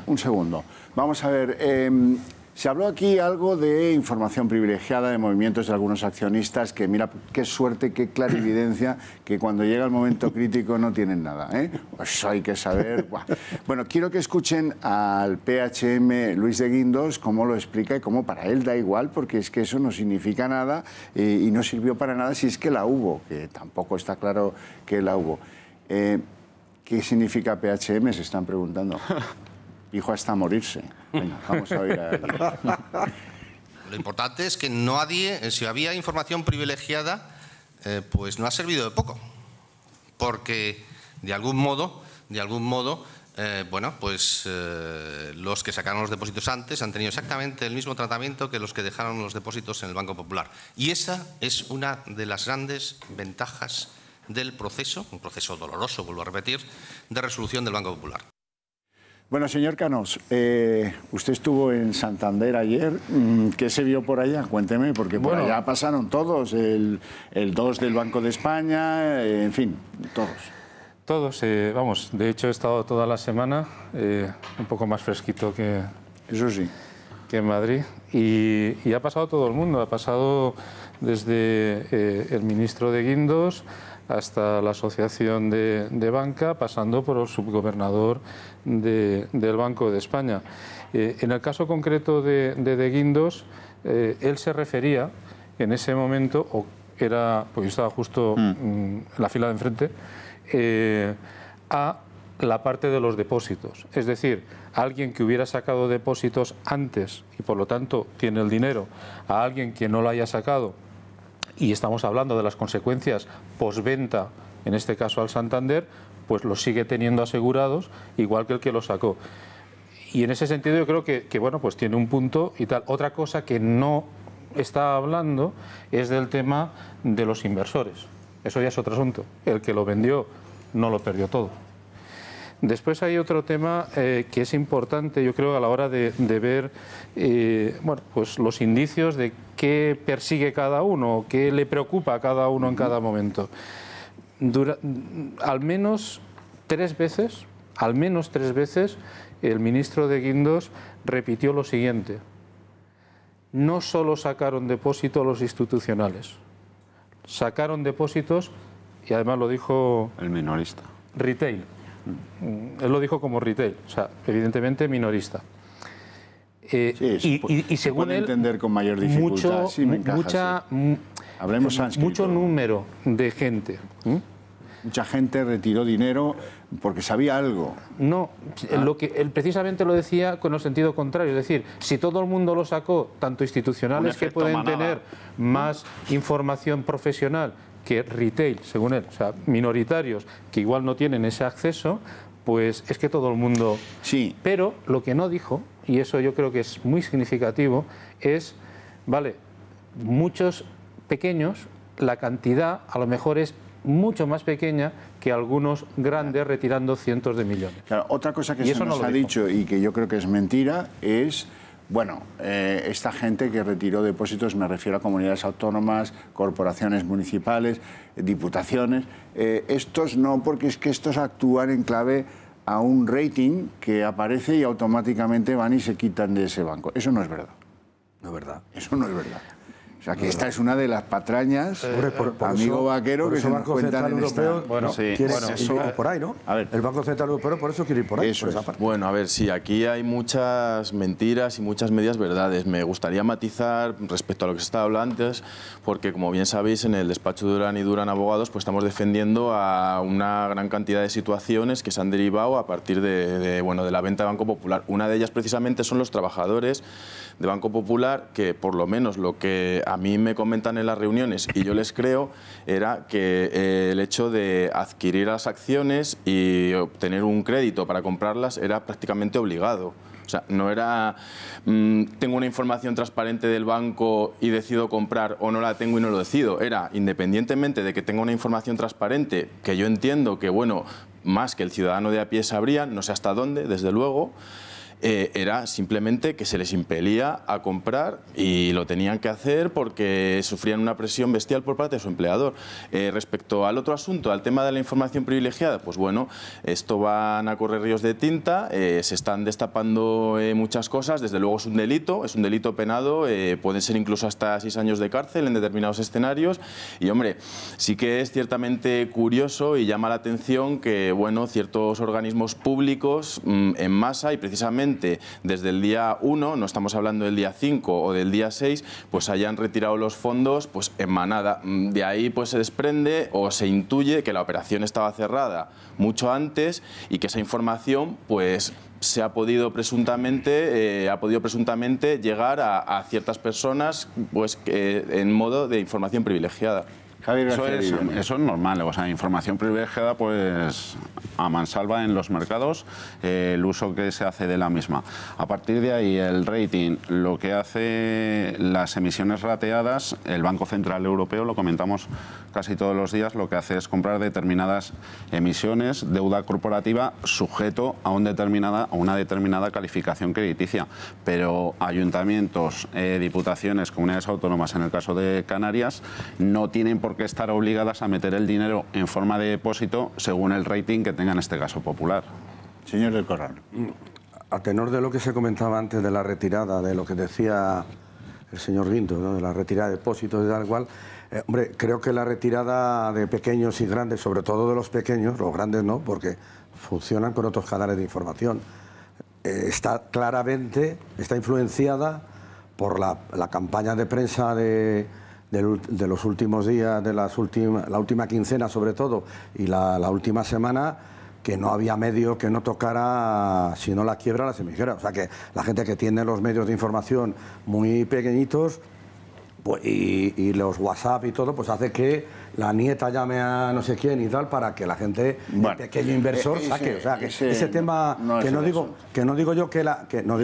Un segundo. Vamos a ver, se habló aquí algo de información privilegiada, de movimientos de algunos accionistas, que mira, qué suerte, qué clarividencia, que cuando llega el momento crítico no tienen nada, ¿eh? Pues hay que saber. Bueno, quiero que escuchen al PHM Luis de Guindos cómo lo explica y cómo para él da igual, porque es que eso no significa nada y no sirvió para nada si es que la hubo, que tampoco está claro que la hubo. ¿Qué significa PHM? Se están preguntando. Dijo hasta morirse. Venga, vamos a oír a él. Lo importante es que nadie, si había información privilegiada, pues no ha servido de poco. Porque de algún modo, bueno, pues los que sacaron los depósitos antes han tenido exactamente el mismo tratamiento que los que dejaron los depósitos en el Banco Popular. Y esa es una de las grandes ventajas del proceso, un proceso doloroso, vuelvo a repetir, de resolución del Banco Popular. Bueno, señor Canós, usted estuvo en Santander ayer. ¿Qué se vio por allá? Cuénteme, porque por allá pasaron todos, el 2 del Banco de España, en fin, todos. Todos, vamos, de hecho he estado toda la semana, un poco más fresquito que... Eso sí. Que en Madrid. Y ha pasado todo el mundo, ha pasado desde el ministro de Guindos hasta la Asociación de Banca, pasando por el subgobernador del Banco de España. En el caso concreto de Guindos, él se refería en ese momento, porque yo estaba justo en la fila de enfrente, a la parte de los depósitos. Es decir, alguien que hubiera sacado depósitos antes y por lo tanto tiene el dinero, a alguien que no lo haya sacado, y estamos hablando de las consecuencias postventa, en este caso al Santander, pues los sigue teniendo asegurados, igual que el que lo sacó. Y en ese sentido yo creo que bueno, pues tiene un punto y tal. Otra cosa que no está hablando es del tema de los inversores. Eso ya es otro asunto. El que lo vendió no lo perdió todo. Después hay otro tema que es importante, yo creo, a la hora de ver bueno, pues los indicios de qué persigue cada uno, qué le preocupa a cada uno en cada momento. Al menos tres veces, el ministro de Guindos repitió lo siguiente: no solo sacaron depósitos los institucionales, sacaron depósitos, y además lo dijo el minorista, retail. Él lo dijo como retail, o sea, evidentemente minorista. Sí, y según él, entender con mayor dificultad. Hablemos sánscrito. Mucho número de gente. Mucha gente retiró dinero porque sabía algo. No, lo que él precisamente lo decía con el sentido contrario, es decir, si todo el mundo lo sacó, tanto institucionales que pueden tener más información profesional que retail, según él, o sea, minoritarios que igual no tienen ese acceso, pues es que todo el mundo... Sí. Pero lo que no dijo, y eso yo creo que es muy significativo, es, vale, muchos pequeños, la cantidad a lo mejor es mucho más pequeña que algunos grandes retirando cientos de millones. Claro, otra cosa que se nos ha dicho y que yo creo que es mentira es, bueno, esta gente que retiró depósitos, me refiero a comunidades autónomas, corporaciones municipales, diputaciones, estos no, porque es que estos actúan en clave a un rating que aparece y automáticamente van y se quitan de ese banco. Eso no es verdad. No es verdad. Eso no es verdad. O sea, que esta es una de las patrañas, por amigo eso, vaquero, que se nos cuentan en esta... Bueno, sí, quiere eso, ir por ahí, ¿no? A ver. El Banco Central Europeo por eso quiere ir por ahí. Eso por esa es. parte. Bueno, a ver, sí, aquí hay muchas mentiras y muchas medias verdades. Me gustaría matizar respecto a lo que se estaba hablando antes, porque como bien sabéis, en el despacho Duran y Duran Abogados, pues estamos defendiendo a una gran cantidad de situaciones que se han derivado a partir de la venta de Banco Popular. Una de ellas precisamente son los trabajadores de Banco Popular, que por lo menos lo que a mí me comentan en las reuniones, y yo les creo, era que el hecho de adquirir las acciones y obtener un crédito para comprarlas era prácticamente obligado. O sea, no era tengo una información transparente del banco y decido comprar, o no la tengo y no lo decido. Era, independientemente de que tenga una información transparente, que yo entiendo que, bueno, más que el ciudadano de a pie sabría, no sé hasta dónde, desde luego, era simplemente que se les impelía a comprar y lo tenían que hacer porque sufrían una presión bestial por parte de su empleador. Respecto al otro asunto, al tema de la información privilegiada, pues bueno, esto van a correr ríos de tinta, se están destapando muchas cosas, desde luego es un delito penado, pueden ser incluso hasta 6 años de cárcel en determinados escenarios y, hombre, sí que es ciertamente curioso y llama la atención que, bueno, ciertos organismos públicos en masa y precisamente desde el día 1, no estamos hablando del día 5 o del día 6, pues hayan retirado los fondos pues en manada. De ahí pues se desprende o se intuye que la operación estaba cerrada mucho antes y que esa información pues se ha podido presuntamente llegar a ciertas personas pues en modo de información privilegiada. Eso es normal, o sea, información privilegiada pues a mansalva en los mercados, el uso que se hace de la misma. A partir de ahí el rating, lo que hace las emisiones rateadas, el Banco Central Europeo, lo comentamos casi todos los días, lo que hace es comprar determinadas emisiones, deuda corporativa sujeto a una determinada calificación crediticia, pero ayuntamientos, diputaciones, comunidades autónomas, en el caso de Canarias, no tienen por qué estar obligadas a meter el dinero en forma de depósito según el rating que tenga en este caso Popular. Señor del Corral. A tenor de lo que se comentaba antes de la retirada, de lo que decía el señor Guindos, ¿no?, de la retirada de depósitos y tal cual, hombre, creo que la retirada de pequeños y grandes, sobre todo de los pequeños, los grandes no, porque funcionan con otros canales de información, está influenciada por la campaña de prensa de los últimos días, la última quincena sobre todo, y la última semana, que no había medio que no tocara, si no la quiebra, la semiquiebra. O sea que la gente que tiene los medios de información muy pequeñitos pues, y los WhatsApp y todo, pues hace que la nieta llame a no sé quién y tal para que la gente, el pequeño inversor, saque. O sea, que ese tema, que no digo yo que no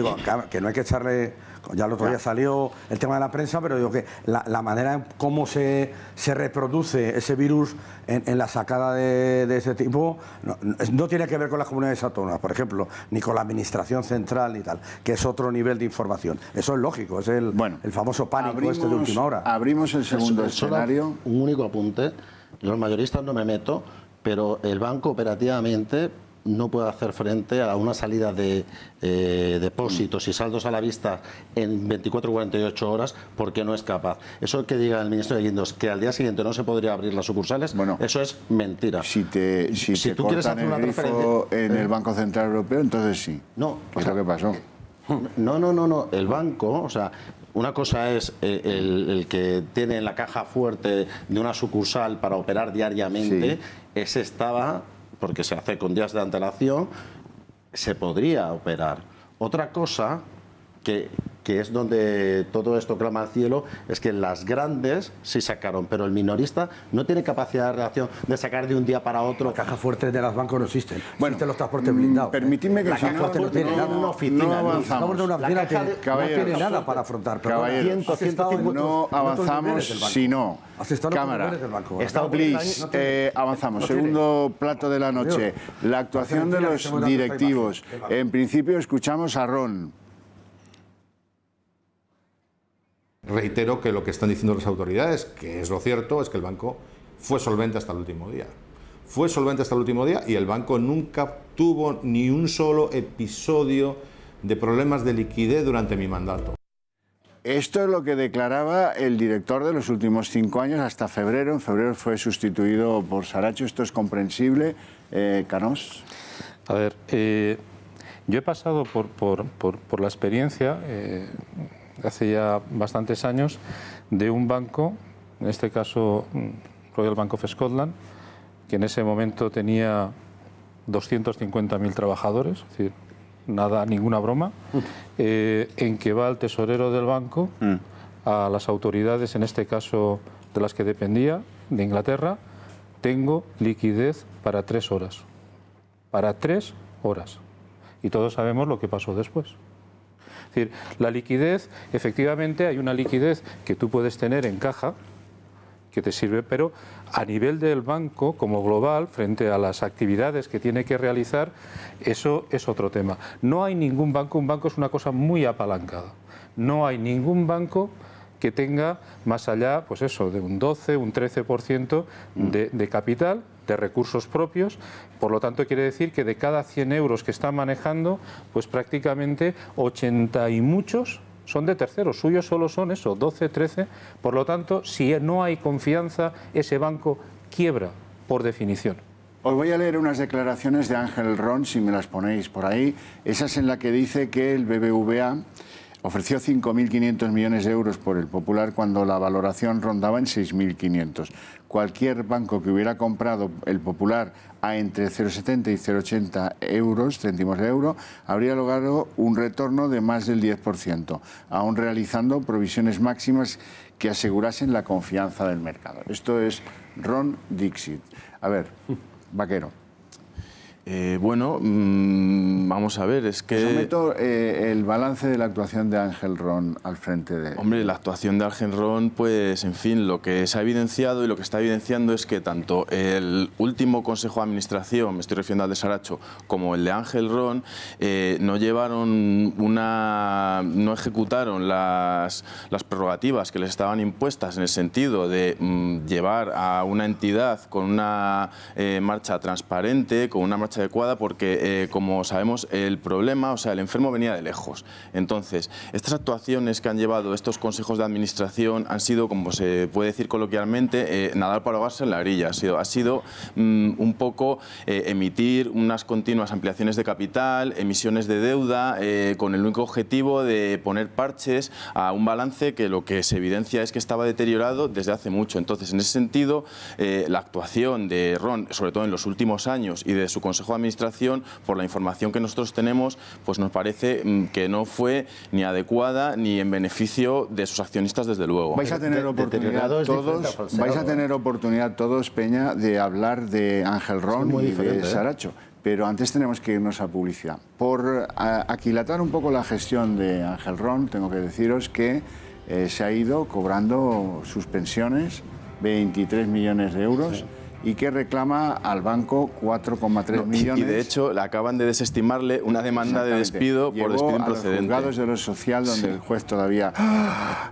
hay que echarle... Ya el otro día salió el tema de la prensa, pero digo que la manera en cómo se reproduce ese virus en la sacada de ese tipo no tiene que ver con las comunidades autónomas, por ejemplo, ni con la administración central ni tal, que es otro nivel de información. Eso es lógico, es el famoso pánico de última hora. Abrimos el segundo escenario. Un único apunte, los mayoristas no me meto, pero el banco operativamente no puede hacer frente a una salida de depósitos y saldos a la vista en 24 o 48 horas porque no es capaz. Eso que diga el ministro de Guindos, que al día siguiente no se podría abrir las sucursales, eso es mentira. Si tú quieres hacer una grifo en el Banco Central Europeo, entonces sí. No. ¿Qué es lo que pasó? No. El banco, o sea, una cosa es el que tiene la caja fuerte de una sucursal para operar diariamente, ese estaba... porque se hace con días de antelación, se podría operar. Otra cosa que que es donde todo esto clama al cielo, es que las grandes sí sacaron, pero el minorista no tiene capacidad de reacción de sacar de un día para otro. Las cajas fuertes de las bancos no existen. Bueno, existen los transportes blindados. Permitidme que la caja fuerte no tiene nada. Una oficina, no avanzamos. No tiene nada para afrontar. Caballeros, no avanzamos si no. Cámara, avanzamos. Segundo plato de la noche, la actuación de los directivos. En principio escuchamos a Ron. Reitero que lo que están diciendo las autoridades, que es lo cierto, es que el banco fue solvente hasta el último día. Fue solvente hasta el último día y el banco nunca tuvo ni un solo episodio de problemas de liquidez durante mi mandato. Esto es lo que declaraba el director de los últimos 5 años hasta febrero. En febrero fue sustituido por Saracho. ¿Esto es comprensible, Canós? A ver, yo he pasado por la experiencia, hace ya bastantes años, de un banco, en este caso Royal Bank of Scotland, que en ese momento tenía 250.000 trabajadores, es decir, nada, ninguna broma, en que va el tesorero del banco a las autoridades, en este caso de las que dependía, de Inglaterra: tengo liquidez para 3 horas. Para 3 horas. Y todos sabemos lo que pasó después. Es decir, la liquidez, efectivamente hay una liquidez que tú puedes tener en caja, que te sirve, pero a nivel del banco como global, frente a las actividades que tiene que realizar, eso es otro tema. No hay ningún banco, un banco es una cosa muy apalancada, no hay ningún banco que tenga más allá, pues eso, de un 12, un 13% de capital, de recursos propios. Por lo tanto, quiere decir que de cada 100 euros que está manejando, pues prácticamente 80 y muchos son de terceros, suyos solo son eso, 12, 13. Por lo tanto, si no hay confianza, ese banco quiebra, por definición. Os voy a leer unas declaraciones de Ángel Ron, si me las ponéis por ahí. Esa es en la que dice que el BBVA ofreció 5.500 millones de euros por el Popular cuando la valoración rondaba en 6.500. Cualquier banco que hubiera comprado el Popular a entre 0,70 y 0,80 euros, céntimos de euro, habría logrado un retorno de más del 10%, aún realizando provisiones máximas que asegurasen la confianza del mercado. Esto es Ron Dixit. A ver, Vaquero. Bueno, vamos a ver, es que... Someto el balance de la actuación de Ángel Ron al frente de... Hombre, la actuación de Ángel Ron, pues, en fin, lo que se ha evidenciado y lo que está evidenciando es que tanto el último Consejo de Administración, me estoy refiriendo al de Saracho, como el de Ángel Ron, no ejecutaron las prerrogativas que les estaban impuestas en el sentido de llevar a una entidad con una marcha transparente, con una marcha adecuada, porque como sabemos el problema, o sea, el enfermo venía de lejos. Entonces, estas actuaciones que han llevado estos consejos de administración han sido, como se puede decir coloquialmente, nadar para ahogarse en la orilla. Ha sido un poco emitir unas continuas ampliaciones de capital, emisiones de deuda, con el único objetivo de poner parches a un balance que lo que se evidencia es que estaba deteriorado desde hace mucho. Entonces, en ese sentido, la actuación de Ron, sobre todo en los últimos años, y de su Consejo de Administración, por la información que nosotros tenemos, pues nos parece que no fue ni adecuada ni en beneficio de sus accionistas, desde luego. Vais a tener oportunidad todos, Peña, de hablar de Ángel Ron y de Saracho. Pero antes tenemos que irnos a publicidad. Por aquilatar un poco la gestión de Ángel Ron, tengo que deciros que se ha ido cobrando sus pensiones, 23 millones de euros, y que reclama al banco 4,3 millones. Y de hecho le acaban de desestimarle una demanda de despido por despido improcedente. Llegó a los juzgados de lo social, donde el juez todavía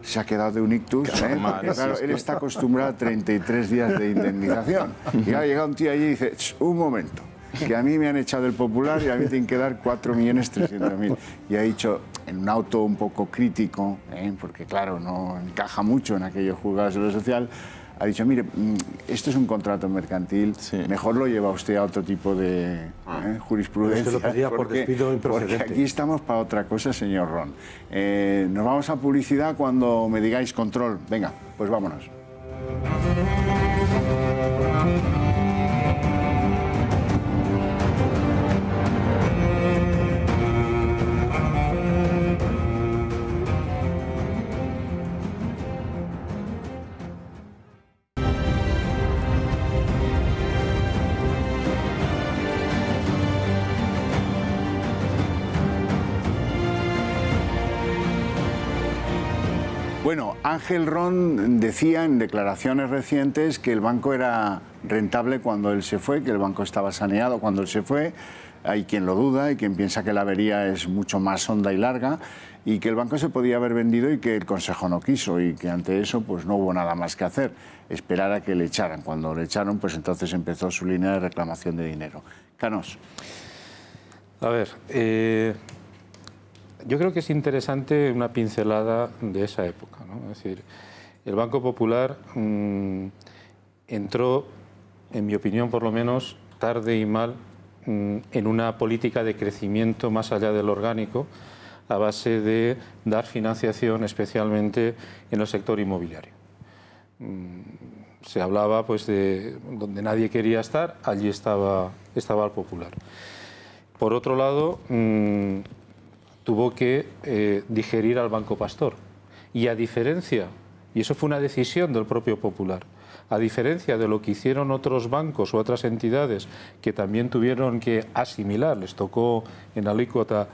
se ha quedado de un ictus. Porque, claro, él está acostumbrado a 33 días de indemnización. Y ha llegado un tío allí y dice, un momento, que a mí me han echado el Popular y a mí tienen que dar 4.300.000. Y ha dicho, en un auto un poco crítico, porque claro, no encaja mucho en aquellos juzgados de lo social, ha dicho, mire, esto es un contrato mercantil, mejor lo lleva usted a otro tipo de jurisprudencia. Usted lo pedía por despido improcedente. Porque aquí estamos para otra cosa, señor Ron. Nos vamos a publicidad cuando me digáis control. Venga, pues vámonos. Bueno, Ángel Ron decía en declaraciones recientes que el banco era rentable cuando él se fue, que el banco estaba saneado cuando él se fue. Hay quien lo duda, hay quien piensa que la avería es mucho más honda y larga y que el banco se podía haber vendido y que el Consejo no quiso y que ante eso pues no hubo nada más que hacer, esperar a que le echaran. Cuando le echaron, pues entonces empezó su línea de reclamación de dinero. Canós. A ver, yo creo que es interesante una pincelada de esa época, ¿no? Es decir, el Banco Popular entró, en mi opinión por lo menos, tarde y mal en una política de crecimiento más allá del orgánico, a base de dar financiación especialmente en el sector inmobiliario. Se hablaba pues de donde nadie quería estar, allí estaba el Popular. Por otro lado, tuvo que digerir al Banco Pastor. Y a diferencia, y eso fue una decisión del propio Popular, a diferencia de lo que hicieron otros bancos o otras entidades que también tuvieron que asimilar, les tocó en alícuota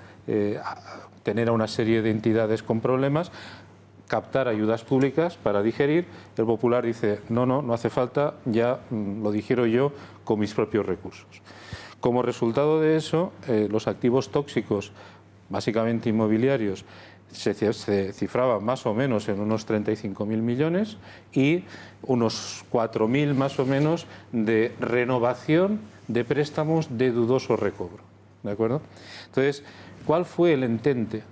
tener a una serie de entidades con problemas, captar ayudas públicas para digerir, el Popular dice, no hace falta, ya lo digiero yo con mis propios recursos. Como resultado de eso, los activos tóxicos, básicamente inmobiliarios, se cifraban más o menos en unos 35.000 millones y unos 4.000 más o menos de renovación de préstamos de dudoso recobro. ¿De acuerdo? Entonces, ¿cuál fue el entente?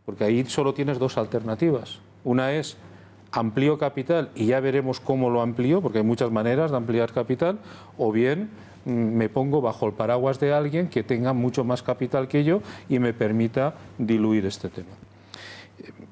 Porque ahí solo tienes dos alternativas. Una es amplío capital y ya veremos cómo lo amplío, porque hay muchas maneras de ampliar capital, o bien me pongo bajo el paraguas de alguien que tenga mucho más capital que yo y me permita diluir este tema.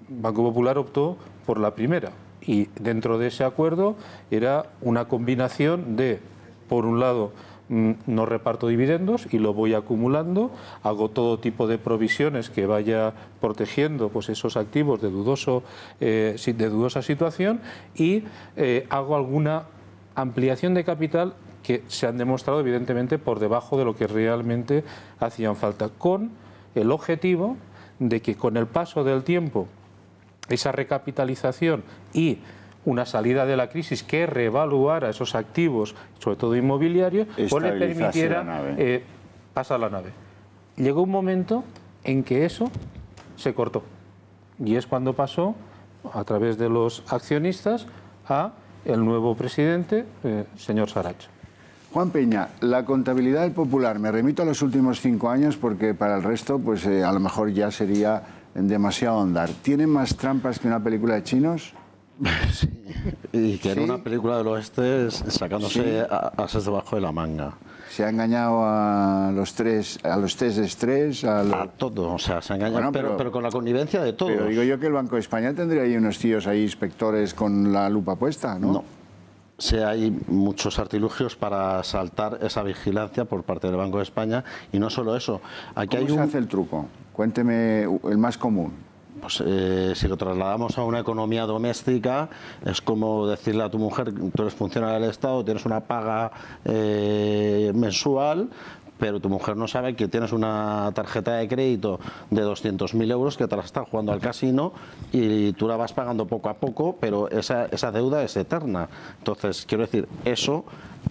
Banco Popular optó por la primera y dentro de ese acuerdo era una combinación de, por un lado, no reparto dividendos y lo voy acumulando, hago todo tipo de provisiones que vaya protegiendo pues, esos activos de dudosa situación y hago alguna ampliación de capital que se han demostrado evidentemente por debajo de lo que realmente hacían falta, con el objetivo de que con el paso del tiempo esa recapitalización y una salida de la crisis que reevaluara esos activos, sobre todo inmobiliarios, pues le permitiera pasar la nave. Llegó un momento en que eso se cortó y es cuando pasó a través de los accionistas a el nuevo presidente, señor Saracho. Juan Peña, la contabilidad del Popular, me remito a los últimos 5 años porque para el resto pues a lo mejor ya sería demasiado ahondar. ¿Tiene más trampas que una película de chinos? Sí, y que ¿Sí? en una película del oeste sacándose ases debajo de la manga. Se ha engañado a los test de estrés, a todo, o sea, se ha engañado, bueno, pero con la connivencia de todos. Pero digo yo que el Banco de España tendría ahí unos tíos ahí inspectores con la lupa puesta, ¿no? No. Sí, hay muchos artilugios para saltar esa vigilancia por parte del Banco de España y no solo eso. Aquí ¿Cómo se hace el truco? Cuénteme el más común. Pues si lo trasladamos a una economía doméstica, es como decirle a tu mujer, tú eres funcionario del Estado, tienes una paga mensual, pero tu mujer no sabe que tienes una tarjeta de crédito de 200.000 euros que te la están jugando al casino y tú la vas pagando poco a poco, pero esa deuda es eterna. Entonces, quiero decir, eso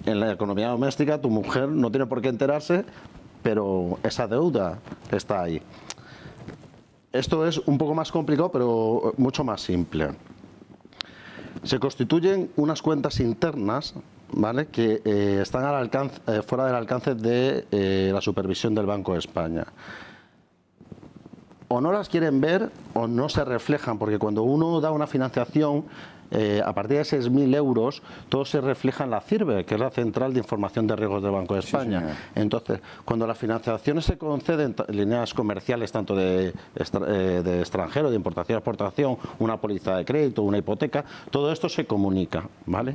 en la economía doméstica tu mujer no tiene por qué enterarse, pero esa deuda está ahí. Esto es un poco más complicado, pero mucho más simple. Se constituyen unas cuentas internas, ¿vale?, que están al alcance, fuera del alcance de la supervisión del Banco de España. O no las quieren ver o no se reflejan, porque cuando uno da una financiación a partir de 6.000 euros, todo se refleja en la CIRBE, que es la Central de Información de Riesgos del Banco de España. Sí, entonces, cuando las financiaciones se conceden líneas comerciales, tanto de extranjero, de importación-exportación, una póliza de crédito, una hipoteca, todo esto se comunica, ¿vale?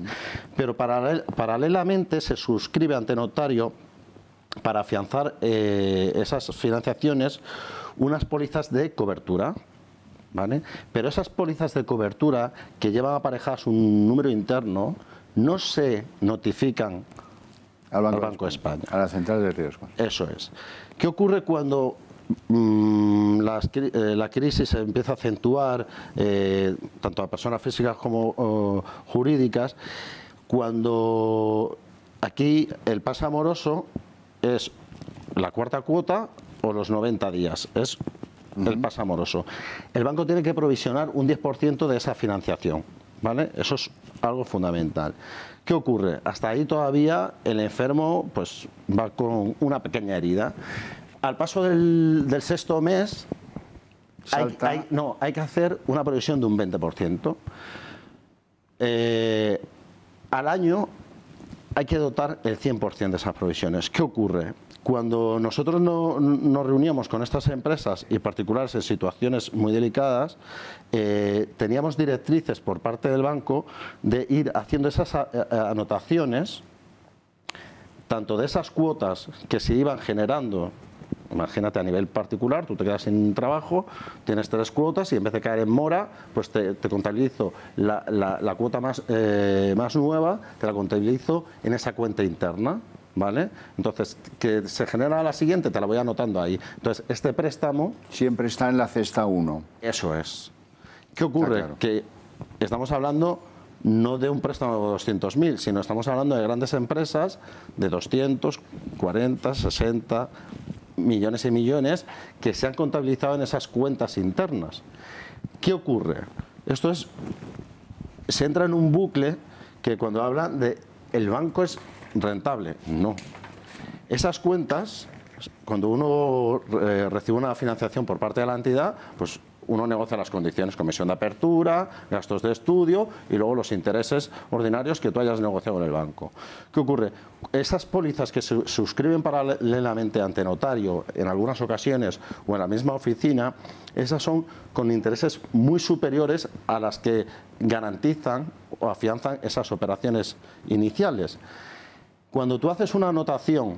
Pero paralelamente se suscribe ante notario para afianzar esas financiaciones unas pólizas de cobertura, ¿vale? Pero esas pólizas de cobertura que llevan aparejadas un número interno no se notifican al Banco de España. A la central de riesgos. Eso es. ¿Qué ocurre cuando la crisis se empieza a acentuar tanto a personas físicas como jurídicas, cuando aquí el pase amoroso es la cuarta cuota o los 90 días, es el pase amoroso. El banco tiene que provisionar un 10% de esa financiación, ¿vale? Eso es algo fundamental. ¿Qué ocurre? Hasta ahí todavía el enfermo pues va con una pequeña herida. Al paso del sexto mes hay que hacer una provisión de un 20%. Al año hay que dotar el 100% de esas provisiones. ¿Qué ocurre? Cuando nosotros nos reuníamos con estas empresas y particulares en situaciones muy delicadas, teníamos directrices por parte del banco de ir haciendo esas anotaciones, tanto de esas cuotas que se iban generando. Imagínate, a nivel particular, tú te quedas sin trabajo, tienes 3 cuotas y en vez de caer en mora, pues te contabilizo la cuota más nueva, te la contabilizo en esa cuenta interna, ¿vale? Entonces, que se genera la siguiente, te la voy anotando ahí. Entonces, este préstamo... Siempre está en la cesta 1. Eso es. ¿Qué ocurre? Claro. Que estamos hablando no de un préstamo de 200.000, sino estamos hablando de grandes empresas de 200, 40, 60... millones y millones que se han contabilizado en esas cuentas internas. ¿Qué ocurre? Esto es, se entra en un bucle que cuando hablan de el banco es rentable, no. Esas cuentas, cuando uno recibe una financiación por parte de la entidad, pues uno negocia las condiciones, comisión de apertura, gastos de estudio y luego los intereses ordinarios que tú hayas negociado con el banco. ¿Qué ocurre? Esas pólizas que se suscriben paralelamente ante notario en algunas ocasiones o en la misma oficina, esas son con intereses muy superiores a las que garantizan o afianzan esas operaciones iniciales. Cuando tú haces una anotación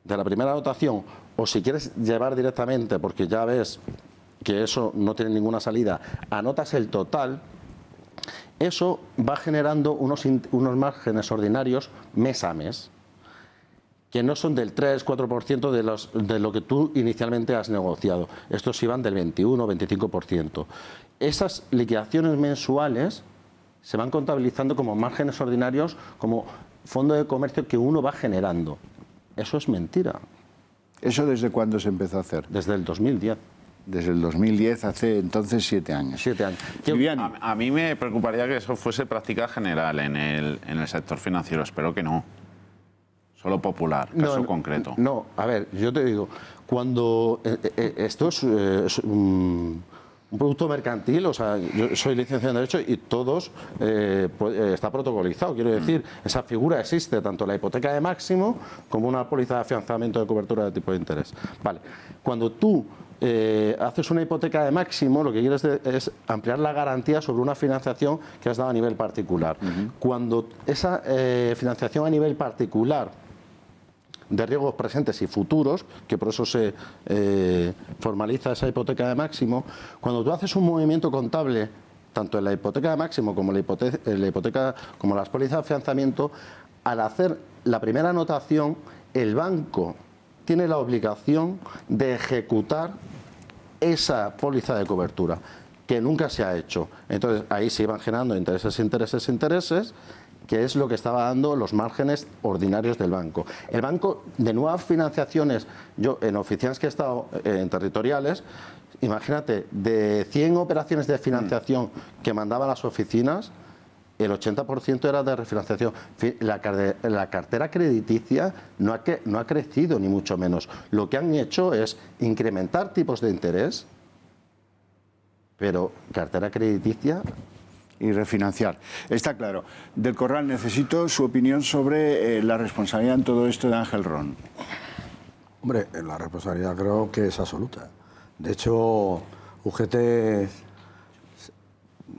de la primera anotación, o si quieres llevar directamente porque ya ves que eso no tiene ninguna salida, anotas el total, eso va generando unos márgenes ordinarios mes a mes, que no son del 3-4% de lo que tú inicialmente has negociado. Estos iban del 21-25%. Esas liquidaciones mensuales se van contabilizando como márgenes ordinarios, como fondo de comercio que uno va generando. Eso es mentira. ¿Eso desde cuándo se empezó a hacer? Desde el 2010. Desde el 2010, hace entonces 7 años. 7 años. A mí me preocuparía que eso fuese práctica general en el sector financiero. Espero que no. Solo Popular, caso concreto. No, a ver, yo te digo, cuando esto es un producto mercantil, o sea, yo soy licenciado en Derecho y todos está protocolizado. Quiero decir, esa figura existe, tanto la hipoteca de máximo como una póliza de afianzamiento de cobertura de tipo de interés. Vale, cuando tú haces una hipoteca de máximo, lo que quieres es ampliar la garantía sobre una financiación que has dado a nivel particular. Cuando esa financiación a nivel particular de riesgos presentes y futuros, que por eso se formaliza esa hipoteca de máximo, cuando tú haces un movimiento contable, tanto en la hipoteca de máximo como la hipoteca como las pólizas de afianzamiento, al hacer la primera anotación, el banco tiene la obligación de ejecutar esa póliza de cobertura, que nunca se ha hecho. Entonces, ahí se iban generando intereses, que es lo que estaba dando los márgenes ordinarios del banco. El banco, de nuevas financiaciones, yo en oficinas que he estado en territoriales, imagínate, de 100 operaciones de financiación que mandaban las oficinas, el 80% era de refinanciación. La cartera crediticia no ha crecido, ni mucho menos. Lo que han hecho es incrementar tipos de interés, pero cartera crediticia... Y refinanciar. Está claro. Del Corral, necesito su opinión sobre la responsabilidad en todo esto de Ángel Ron. Hombre, la responsabilidad creo que es absoluta. De hecho, UGT...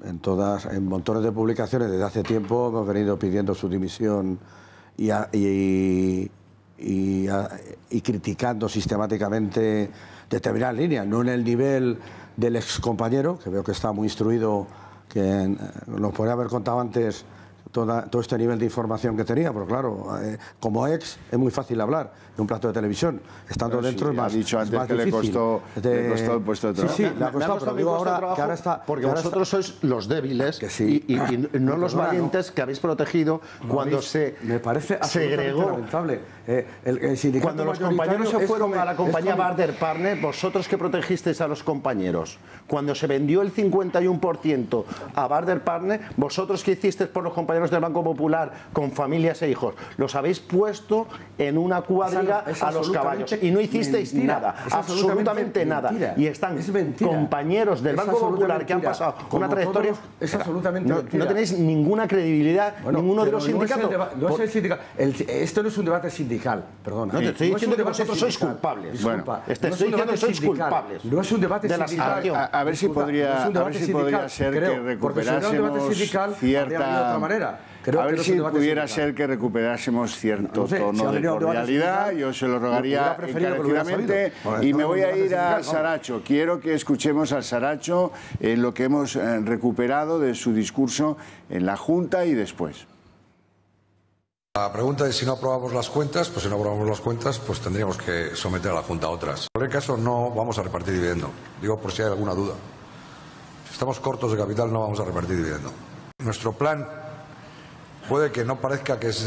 En montones de publicaciones desde hace tiempo hemos venido pidiendo su dimisión y criticando sistemáticamente determinadas líneas, no en el nivel del excompañero, que veo que está muy instruido, que nos podría haber contado antes todo este nivel de información que tenía, pero claro, como ex es muy fácil hablar de un plato de televisión, estando pero dentro sí, es más, ha dicho antes más que le costó el puesto de trabajo. Sí, le ha costado, pero digo ahora que ahora está... Porque vosotros sois los débiles y no los valientes que habéis protegido cuando se me parece segregó. lamentable. El cuando los compañeros se fueron a la compañía Barder Partner, ¿vosotros qué protegisteis a los compañeros? Cuando se vendió el 51% a Barder Partner, ¿vosotros qué hicisteis por los compañeros del Banco Popular con familias e hijos? Los habéis puesto en una cuadriga a los caballos y no hicisteis nada, absolutamente nada. Y están compañeros del Banco Popular que han pasado una trayectoria. Es absolutamente no tenéis ninguna credibilidad, ninguno de los sindicatos. Esto no es un debate sindical, perdona. No te estoy diciendo que vosotros sois culpables. Disculpa, te estoy diciendo que sois culpables. No es un debate sindical. A ver si podría ser que recuperásemos cierta... A ver si pudiera ser que recuperásemos cierto tono de cordialidad. Yo se lo rogaría encarecidamente. Y me voy a ir a Saracho. Quiero que escuchemos al Saracho en lo que hemos recuperado de su discurso en la Junta y después. La pregunta es si no aprobamos las cuentas, pues si no aprobamos las cuentas, pues tendríamos que someter a la Junta a otras. En cualquier caso, no vamos a repartir dividendo. Digo por si hay alguna duda. Si estamos cortos de capital, no vamos a repartir dividendo. Nuestro plan puede que no parezca que es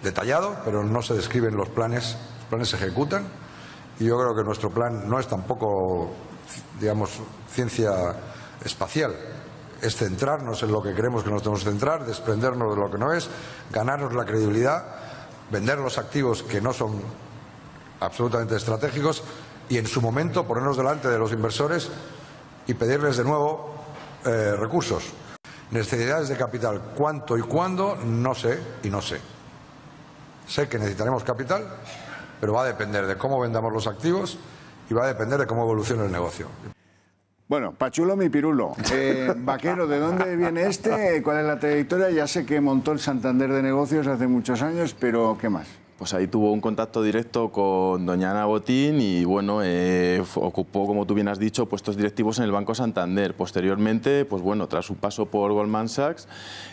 detallado, pero no se describen los planes. Los planes se ejecutan. Y yo creo que nuestro plan no es tampoco, digamos, ciencia espacial. Es centrarnos en lo que creemos que nos tenemos que centrar, desprendernos de lo que no es, ganarnos la credibilidad, vender los activos que no son absolutamente estratégicos y en su momento ponernos delante de los inversores y pedirles de nuevo recursos. Necesidades de capital, cuánto y cuándo, no sé y no sé. Sé que necesitaremos capital, pero va a depender de cómo vendamos los activos y va a depender de cómo evolucione el negocio. Bueno, Pachulo mi pirulo. Vaquero, ¿de dónde viene este? ¿Cuál es la trayectoria? Ya sé que montó el Santander de Negocios hace muchos años, pero ¿qué más? Pues ahí tuvo un contacto directo con doña Ana Botín y bueno, ocupó, como tú bien has dicho, puestos directivos en el Banco Santander. Posteriormente, pues bueno, tras su paso por Goldman Sachs,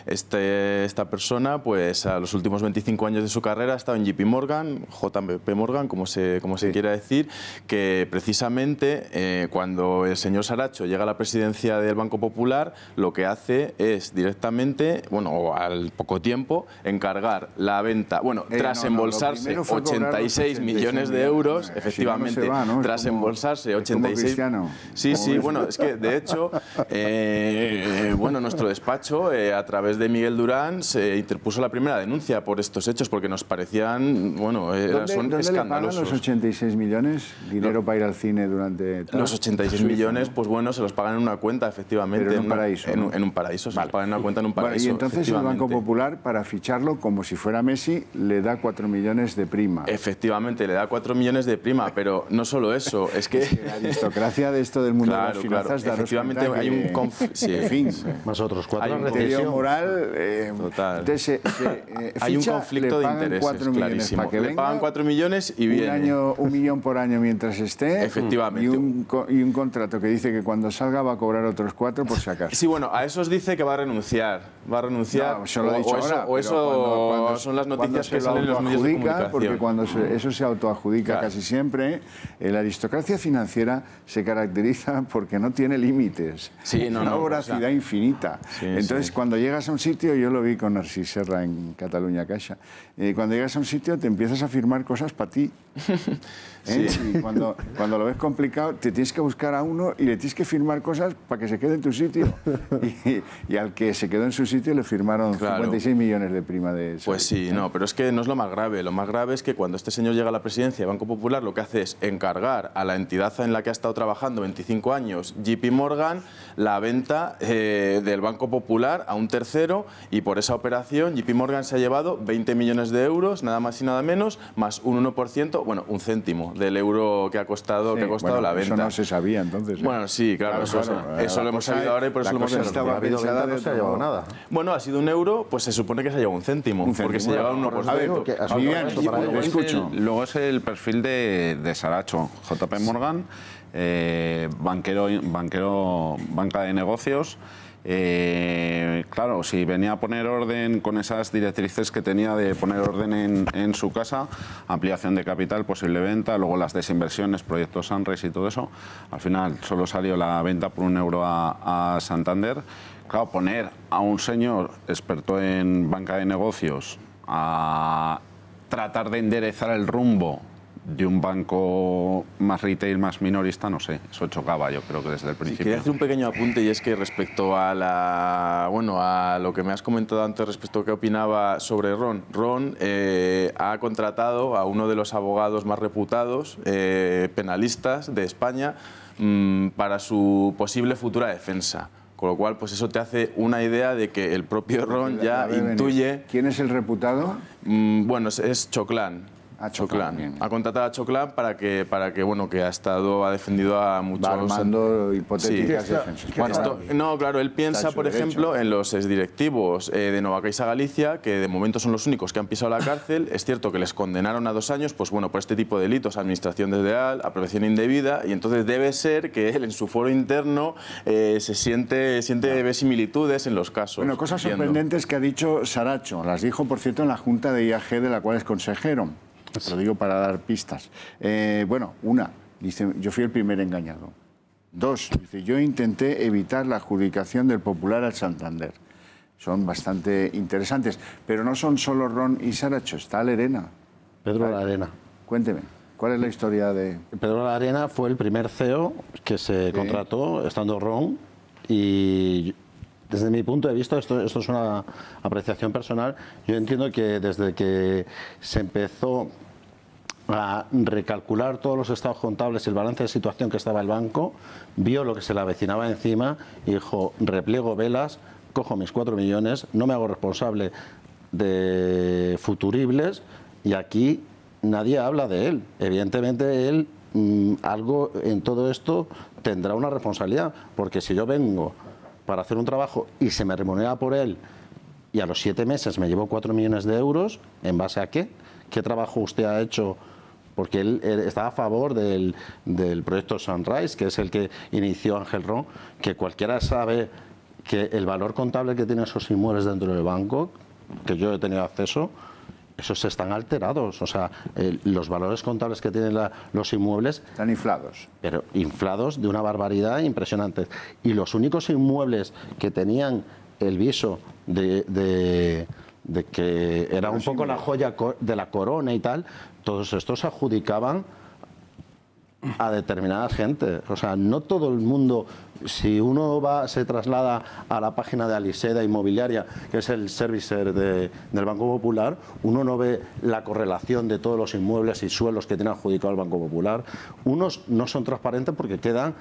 esta persona, pues a los últimos 25 años de su carrera ha estado en JP Morgan, JP Morgan, como se quiera decir, que precisamente cuando el señor Saracho llega a la presidencia del Banco Popular, lo que hace es directamente, bueno, al poco tiempo, encargar la venta, bueno, tras embolsarse 86 millones de euros, efectivamente, tras embolsarse 86... Sí, bueno, es que de hecho, bueno, nuestro despacho, a través de Miguel Durán, se interpuso la primera denuncia por estos hechos, porque nos parecían, bueno, son escandalosos. ¿Dónde le pagan los 86 millones? ¿Dinero para ir al cine durante...? Los 86 millones, pues bueno, se los pagan en una cuenta, efectivamente. Pero en un paraíso. En un paraíso, se los pagan en una cuenta en un paraíso. Y entonces el Banco Popular, para ficharlo, como si fuera Messi, le da 4 millones de prima. Efectivamente, le da 4 millones de prima, pero no solo eso, es que la aristocracia de esto del mundo de las finanzas, efectivamente hay un en fin, más otros 4 hay un criterio moral total. Entonces hay un conflicto de intereses clarísimo. Le pagan 4 millones y viene un millón por año mientras esté. Efectivamente. Y un contrato que dice que cuando salga va a cobrar otros 4 por si acaso. Sí, bueno, a esos dice que va a renunciar. Va a renunciar. No, eso lo ha dicho ahora. O eso cuando son las noticias que salen en los medios de comunicación. Porque cuando eso se autoadjudica casi siempre, la aristocracia financiera se caracteriza porque no tiene límites. Sí, una voracidad infinita. Sí, entonces, cuando llegas a un sitio, yo lo vi con Narcís Serra en Cataluña Caixa, cuando llegas a un sitio te empiezas a firmar cosas para ti. Sí. Y cuando lo ves complicado, te tienes que buscar a uno y le tienes que firmar cosas para que se quede en tu sitio. Y al que se quedó en su sitio le firmaron 56 millones de prima de eso. Pues sí, no, pero es que no es lo más grave. Lo más grave es que cuando este señor llega a la presidencia del Banco Popular, lo que hace es encargar a la entidad en la que ha estado trabajando 25 años, JP Morgan, la venta del Banco Popular a un tercero, y por esa operación JP Morgan se ha llevado 20 millones de euros, nada más y nada menos, más un 1%, bueno, un céntimo del euro que ha costado, la venta. Eso no se sabía entonces. Bueno, sí, claro, eso lo hemos sabido ahora y por eso lo hemos visto. No se ha llevado nada. Bueno, ha sido un euro, pues se supone que se ha llevado un céntimo, porque se lleva un 1%. Luego es el perfil de Saracho, JP Morgan, banca de negocios, Claro, si venía a poner orden con esas directrices que tenía de poner orden en su casa, ampliación de capital, posible venta, luego las desinversiones, proyectos Sunrise y todo eso, al final solo salió la venta por €1 a Santander. Claro, poner a un señor experto en banca de negocios a tratar de enderezar el rumbo de un banco más retail, más minorista, no sé, eso chocaba yo creo que desde el principio. Sí, quería hacer un pequeño apunte y es que respecto a a lo que me has comentado antes respecto a qué opinaba sobre Ron. Ron ha contratado a uno de los abogados más reputados, penalistas de España, para su posible futura defensa. Con lo cual, pues eso te hace una idea de que el propio Ron ya intuye... ¿Quién es el reputado? Bueno, es Choclán. Choclán. Ha contratado a Choclán para que bueno, que ha defendido a muchos... Va armando hipotéticas defensas. No, claro, él piensa, por ejemplo, en los exdirectivos de Nova Caixa Galicia, que de momento son los únicos que han pisado la cárcel. Es cierto que les condenaron a 2 años, pues bueno, por este tipo de delitos, administración desleal, apropiación indebida, y entonces debe ser que él en su foro interno siente similitudes en los casos. Bueno, cosas sorprendentes que ha dicho Saracho. Las dijo, por cierto, en la Junta de IAG, de la cual es consejero. Te lo digo para dar pistas. Bueno, una, dice, yo fui el primer engañado. 2, dice, yo intenté evitar la adjudicación del Popular al Santander. Son bastante interesantes, pero no son solo Ron y Saracho, está Lerena. Pedro Larena. Cuénteme, ¿cuál es la historia de...? Pedro Larena fue el primer CEO que se contrató, estando Ron, y... Desde mi punto de vista, esto es una apreciación personal, yo entiendo que desde que se empezó a recalcular todos los estados contables y el balance de situación que estaba el banco, vio lo que se le avecinaba encima y dijo, repliego velas, cojo mis 4 millones, no me hago responsable de futuribles y aquí nadie habla de él. Evidentemente él algo en todo esto tendrá una responsabilidad, porque si yo vengo para hacer un trabajo y se me remunera por él y a los 7 meses me llevo 4 millones de euros, ¿en base a qué? ¿Qué trabajo usted ha hecho? Porque él está a favor del proyecto Sunrise, que es el que inició Ángel Ron, que cualquiera sabe que el valor contable que tienen esos inmuebles dentro del banco, que yo he tenido acceso, esos están alterados. O sea, los valores contables que tienen los inmuebles... Están inflados. Pero inflados de una barbaridad impresionante. Y los únicos inmuebles que tenían el viso de que era un poco la joya de la corona y tal, todos estos se adjudicaban a determinada gente. O sea, no todo el mundo, si uno se traslada a la página de Aliseda Inmobiliaria, que es el servicer del Banco Popular, uno no ve la correlación de todos los inmuebles y suelos que tiene adjudicado el Banco Popular. Unos no son transparentes porque quedan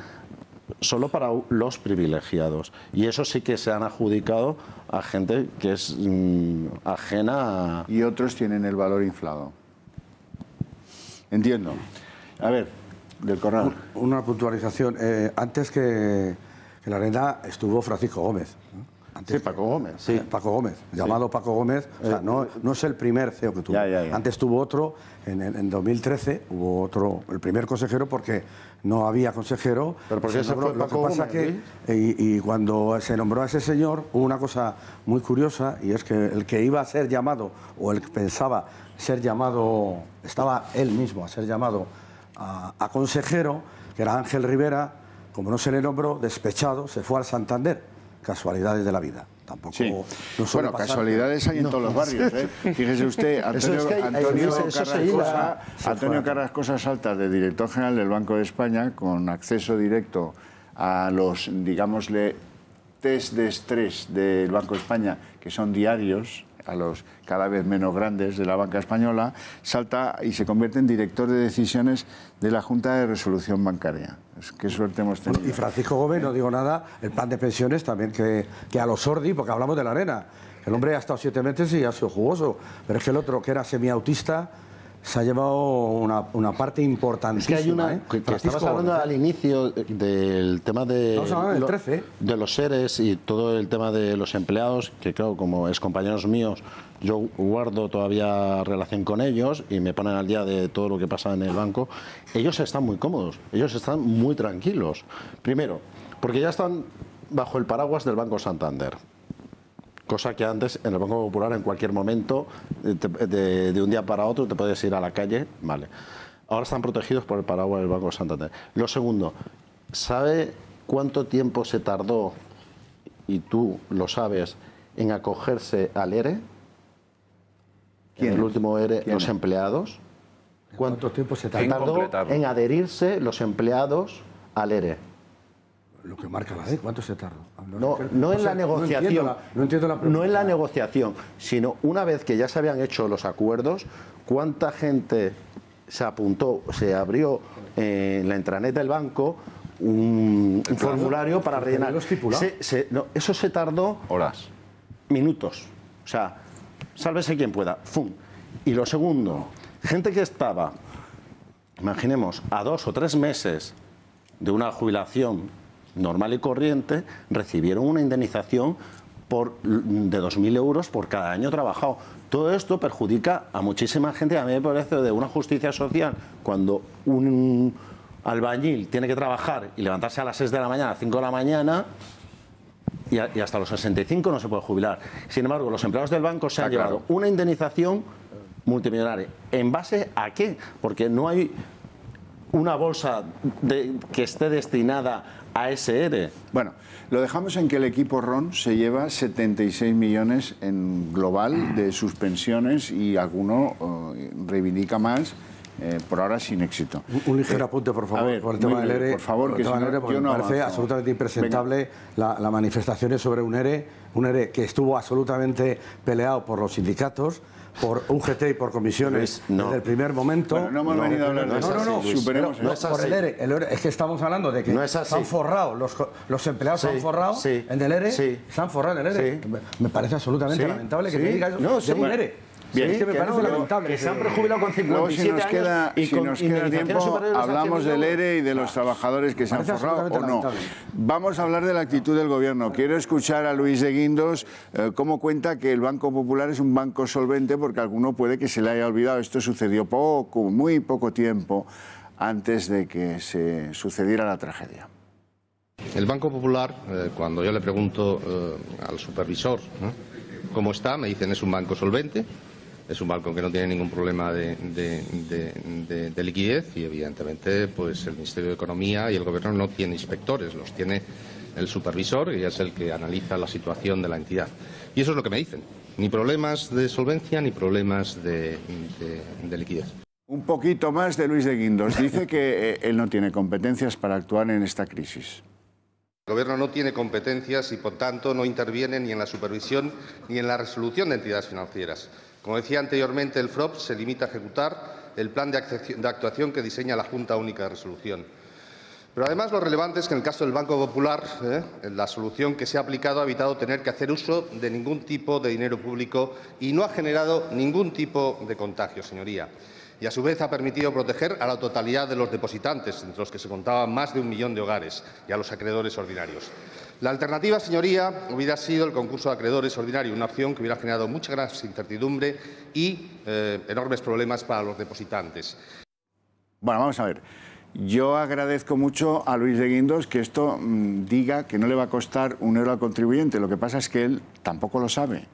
solo para los privilegiados. Y eso sí que se han adjudicado a gente que es ajena a... Y otros tienen el valor inflado. Entiendo. A ver... Del Corral. Una puntualización. Antes que Larena estuvo Francisco Gómez. Sí, Paco Gómez. Sí, Paco Gómez, llamado Paco Gómez. O sea, no es el primer CEO que tuvo. Ya. Antes tuvo otro, en 2013 hubo otro, el primer consejero, porque no había consejero. Pero porque ese fue Paco Gómez, y cuando se nombró a ese señor, hubo una cosa muy curiosa, y es que el que iba a ser llamado, o el que pensaba ser llamado, estaba él mismo a ser llamado a consejero, que era Ángel Rivera, como no se le nombró, despechado, se fue al Santander. Casualidades de la vida. Tampoco. Sí. Bueno, casualidades hay en todos los barrios. Fíjese usted, Antonio Carrascosa Salta, de director general del Banco de España, con acceso directo a los, digámosle, test de estrés del Banco de España, que son diarios, a los cada vez menos grandes de la banca española, salta y se convierte en director de decisiones de la Junta de Resolución Bancaria. Qué suerte hemos tenido. Y Francisco Gómez, no digo nada, el plan de pensiones también, que a los Sordi, porque hablamos de Larena. El hombre ha estado 7 meses y ha sido jugoso, pero es que el otro, que era semiautista, se ha llevado una parte importantísima. Es que hay una... que estabas hablando al inicio del tema de... Estamos hablando del 13. De los seres y todo el tema de los empleados, que claro, como excompañeros míos, yo guardo todavía relación con ellos y me ponen al día de todo lo que pasa en el banco. Ellos están muy cómodos, ellos están muy tranquilos. Primero, porque ya están bajo el paraguas del Banco Santander. Cosa que antes en el Banco Popular en cualquier momento, de un día para otro, te puedes ir a la calle. Vale. Ahora están protegidos por el paraguas del Banco Santander. Lo segundo, ¿sabe cuánto tiempo se tardó, y tú lo sabes, en acogerse al ERE? ¿Quién? El último ERE, los empleados. ¿Cuánto tiempo se tardó en adherirse los empleados al ERE? Lo que marca la ley, ¿cuánto se tardó? No en la negociación, no entiendo la pregunta. No en la negociación, sino una vez que ya se habían hecho los acuerdos, ¿cuánta gente se apuntó, se abrió en la intranet del banco un formulario para rellenar? Eso se tardó horas, minutos. O sea, sálvese quien pueda. ¡Fum! Y lo segundo, gente que estaba, imaginemos, a 2 o 3 meses de una jubilación normal y corriente, recibieron una indemnización de 2.000 euros por cada año trabajado. Todo esto perjudica a muchísima gente. A mí me parece de una justicia social cuando un albañil tiene que trabajar y levantarse a las 6 de la mañana, a 5 de la mañana, y hasta los 65 no se puede jubilar. Sin embargo, los empleados del banco se han llevado una indemnización multimillonaria. ¿En base a qué? Porque no hay una bolsa que esté destinada a ese ERE. Bueno, lo dejamos en que el equipo Ron se lleva 76 millones en global de suspensiones y alguno reivindica más, por ahora sin éxito. Un ligero apunte, por favor, por el tema del ERE. Por favor, que me parece absolutamente impresentable las manifestaciones sobre un ERE que estuvo absolutamente peleado por los sindicatos, por UGT y por comisiones desde el primer momento. Bueno, no hemos venido a hablar de eso. Superemos no es por el ERE. Es que estamos hablando de que se han forrado, los empleados se han forrado en el ERE, se han forrado en el ERE. Me parece absolutamente lamentable que te diga eso de un ERE. Bien, es que me parece lamentable. Que se han prejubilado con 57 años y si nos queda tiempo, hablamos del ERE y de los trabajadores que se han forrado o no. Vamos a hablar de la actitud del Gobierno. Quiero escuchar a Luis de Guindos cómo cuenta que el Banco Popular es un banco solvente, porque a alguno puede que se le haya olvidado. Esto sucedió muy poco tiempo antes de que se sucediera la tragedia. El Banco Popular, cuando yo le pregunto al supervisor cómo está, me dicen es un banco solvente. Es un banco que no tiene ningún problema de liquidez y, evidentemente, pues el Ministerio de Economía y el Gobierno no tiene inspectores, los tiene el supervisor, y es el que analiza la situación de la entidad. Y eso es lo que me dicen. Ni problemas de solvencia ni problemas de liquidez. Un poquito más de Luis de Guindos. Dice que él no tiene competencias para actuar en esta crisis. El Gobierno no tiene competencias y, por tanto, no interviene ni en la supervisión ni en la resolución de entidades financieras. Como decía anteriormente, el FROP se limita a ejecutar el plan de actuación que diseña la Junta Única de Resolución. Pero además lo relevante es que en el caso del Banco Popular, la solución que se ha aplicado ha evitado tener que hacer uso de ningún tipo de dinero público y no ha generado ningún tipo de contagio, señoría. Y a su vez ha permitido proteger a la totalidad de los depositantes, entre los que se contaban más de 1 millón de hogares, y a los acreedores ordinarios. La alternativa, señoría, hubiera sido el concurso de acreedores ordinario, una opción que hubiera generado mucha gran incertidumbre y enormes problemas para los depositantes. Bueno, vamos a ver. Yo agradezco mucho a Luis de Guindos que esto diga que no le va a costar €1 al contribuyente. Lo que pasa es que él tampoco lo sabe.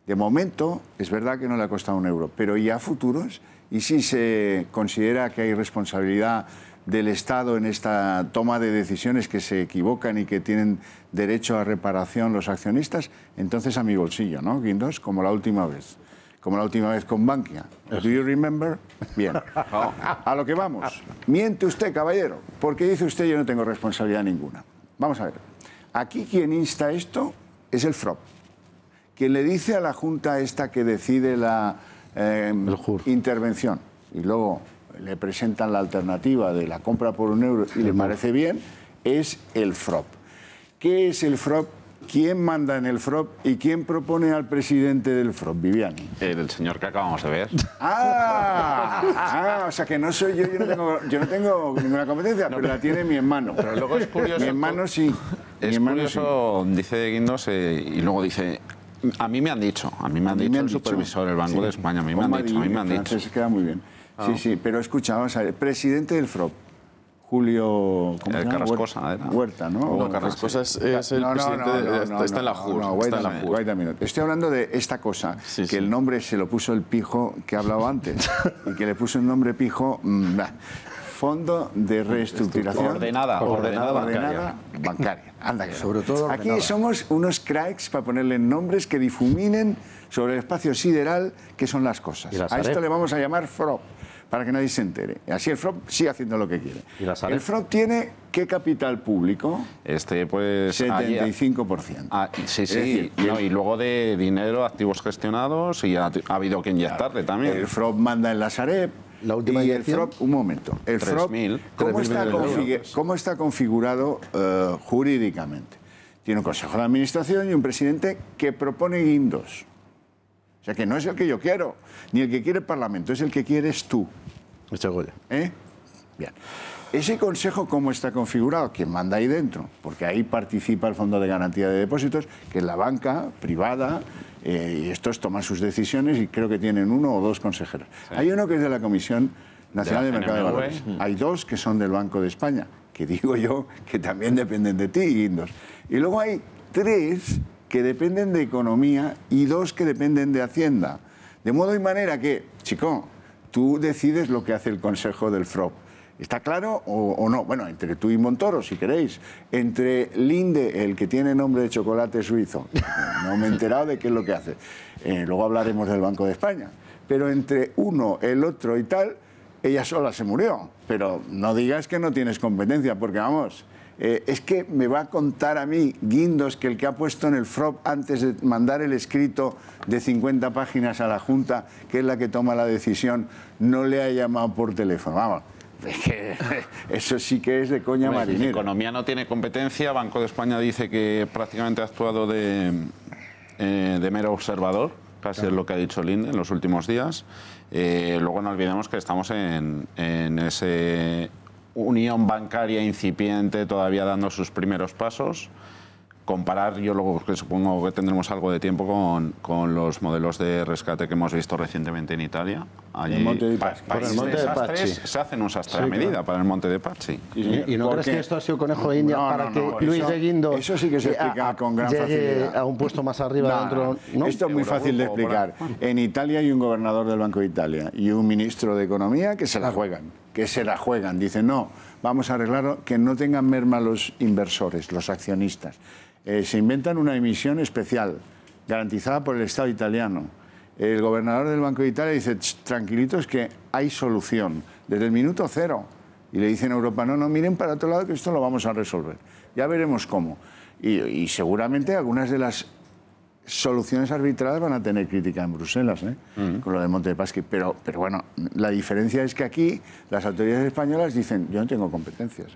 De momento, es verdad que no le ha costado €1, pero ¿y a futuros? ¿Y si se considera que hay responsabilidad del Estado en esta toma de decisiones que se equivocan y que tienen derecho a reparación los accionistas? Entonces a mi bolsillo, ¿no, Guindos? Como la última vez. Como la última vez con Bankia. ¿Do you remember? Bien. A lo que vamos. Miente usted, caballero, porque dice usted yo no tengo responsabilidad ninguna. Vamos a ver. Aquí quien insta esto es el FROP. Quien le dice a la Junta esta que decide la intervención y luego le presentan la alternativa de la compra por €1 y le parece bien, es el FROP. ¿Qué es el FROP? ¿Quién manda en el FROP y quién propone al presidente del FROP, Viviani? El señor que acabamos de ver. O sea que no soy yo no tengo ninguna competencia, pero la tiene mi hermano. Pero luego es curioso. Mi hermano sí. Es curioso, dice Guindos, y luego dice... A mí me han dicho el supervisor del Banco de España, a mí me han dicho. Se queda muy bien. Sí, pero escucha, vamos a ver, presidente del FROP, Julio Carrascosa, Huerta, ¿no? No, Carrascosa es el presidente, está en la JUR. Wait a minute. Estoy hablando de esta cosa, que el nombre se lo puso el pijo que ha hablado antes, y que le puso el nombre pijo... Fondo de Reestructuración Ordenada bancaria. Anda que sobre todo aquí ordenada. somos unos cracks para ponerle nombres que difuminen sobre el espacio sideral que son las cosas. A esto le vamos a llamar FROB, para que nadie se entere. Así el FROB sigue haciendo lo que quiere. El FROB tiene ¿qué capital público? Pues 75%. Sí, y luego de dinero, activos gestionados, y ha habido que inyectarle también. El FROB manda en la Sareb. La última y el FROB, un momento, el FROB, ¿cómo está configurado jurídicamente? Tiene un consejo de administración y un presidente que propone guindos. O sea, que no es el que yo quiero, ni el que quiere el Parlamento, es el que quieres tú. ¿Eh? Bien. Ese consejo, ¿cómo está configurado? ¿Quién manda ahí dentro? Porque ahí participa el Fondo de Garantía de Depósitos, que es la banca privada, y estos toman sus decisiones y creo que tienen 1 o 2 consejeros. Sí. Hay uno que es de la Comisión Nacional de Mercado de Valores. Hay 2 que son del Banco de España, que digo yo que también dependen de ti, Guindos. Y luego hay 3 que dependen de Economía y 2 que dependen de Hacienda. De modo y manera que, chico, tú decides lo que hace el Consejo del FROB. ¿Está claro o no? Bueno, entre tú y Montoro, si queréis. Entre Linde, el que tiene nombre de chocolate suizo. No me he enterado de qué es lo que hace. Luego hablaremos del Banco de España. Pero entre uno, el otro y tal, ella sola se murió. Pero no digas que no tienes competencia, porque vamos... es que me va a contar a mí, Guindos, que el que ha puesto en el FROB antes de mandar el escrito de 50 páginas a la Junta, que es la que toma la decisión, no le ha llamado por teléfono. Vamos. Es que eso sí que es de coña marinera. Economía no tiene competencia. Banco de España dice que prácticamente ha actuado de mero observador, casi es lo que ha dicho Linde en los últimos días. Luego no olvidemos que estamos en ese unión bancaria incipiente, todavía dando sus primeros pasos. Comparar, yo luego que supongo que tendremos algo de tiempo con los modelos de rescate que hemos visto recientemente en Italia. Allí, el Monte de Pazzi. Se hacen un sastre a medida para el Monte de Pazzi. ¿Y no crees que esto ha sido conejo de India para que Luis de Guindos eso sí que se explica con gran facilidad. A un puesto más arriba dentro? ¿No? Esto es muy fácil de explicar. En Italia hay un gobernador del Banco de Italia y un ministro de Economía que se la juegan. Dicen, no, vamos a arreglarlo, que no tengan merma los inversores, los accionistas. Se inventan una emisión especial, garantizada por el Estado italiano. El gobernador del Banco de Italia dice, tranquilitos que hay solución, desde el minuto 0. Y le dicen a Europa, no, miren para otro lado que esto lo vamos a resolver. Ya veremos cómo. Y seguramente algunas de las soluciones arbitradas van a tener crítica en Bruselas, con lo del Monte de Pazzi. Pero bueno, la diferencia es que aquí las autoridades españolas dicen, yo no tengo competencias,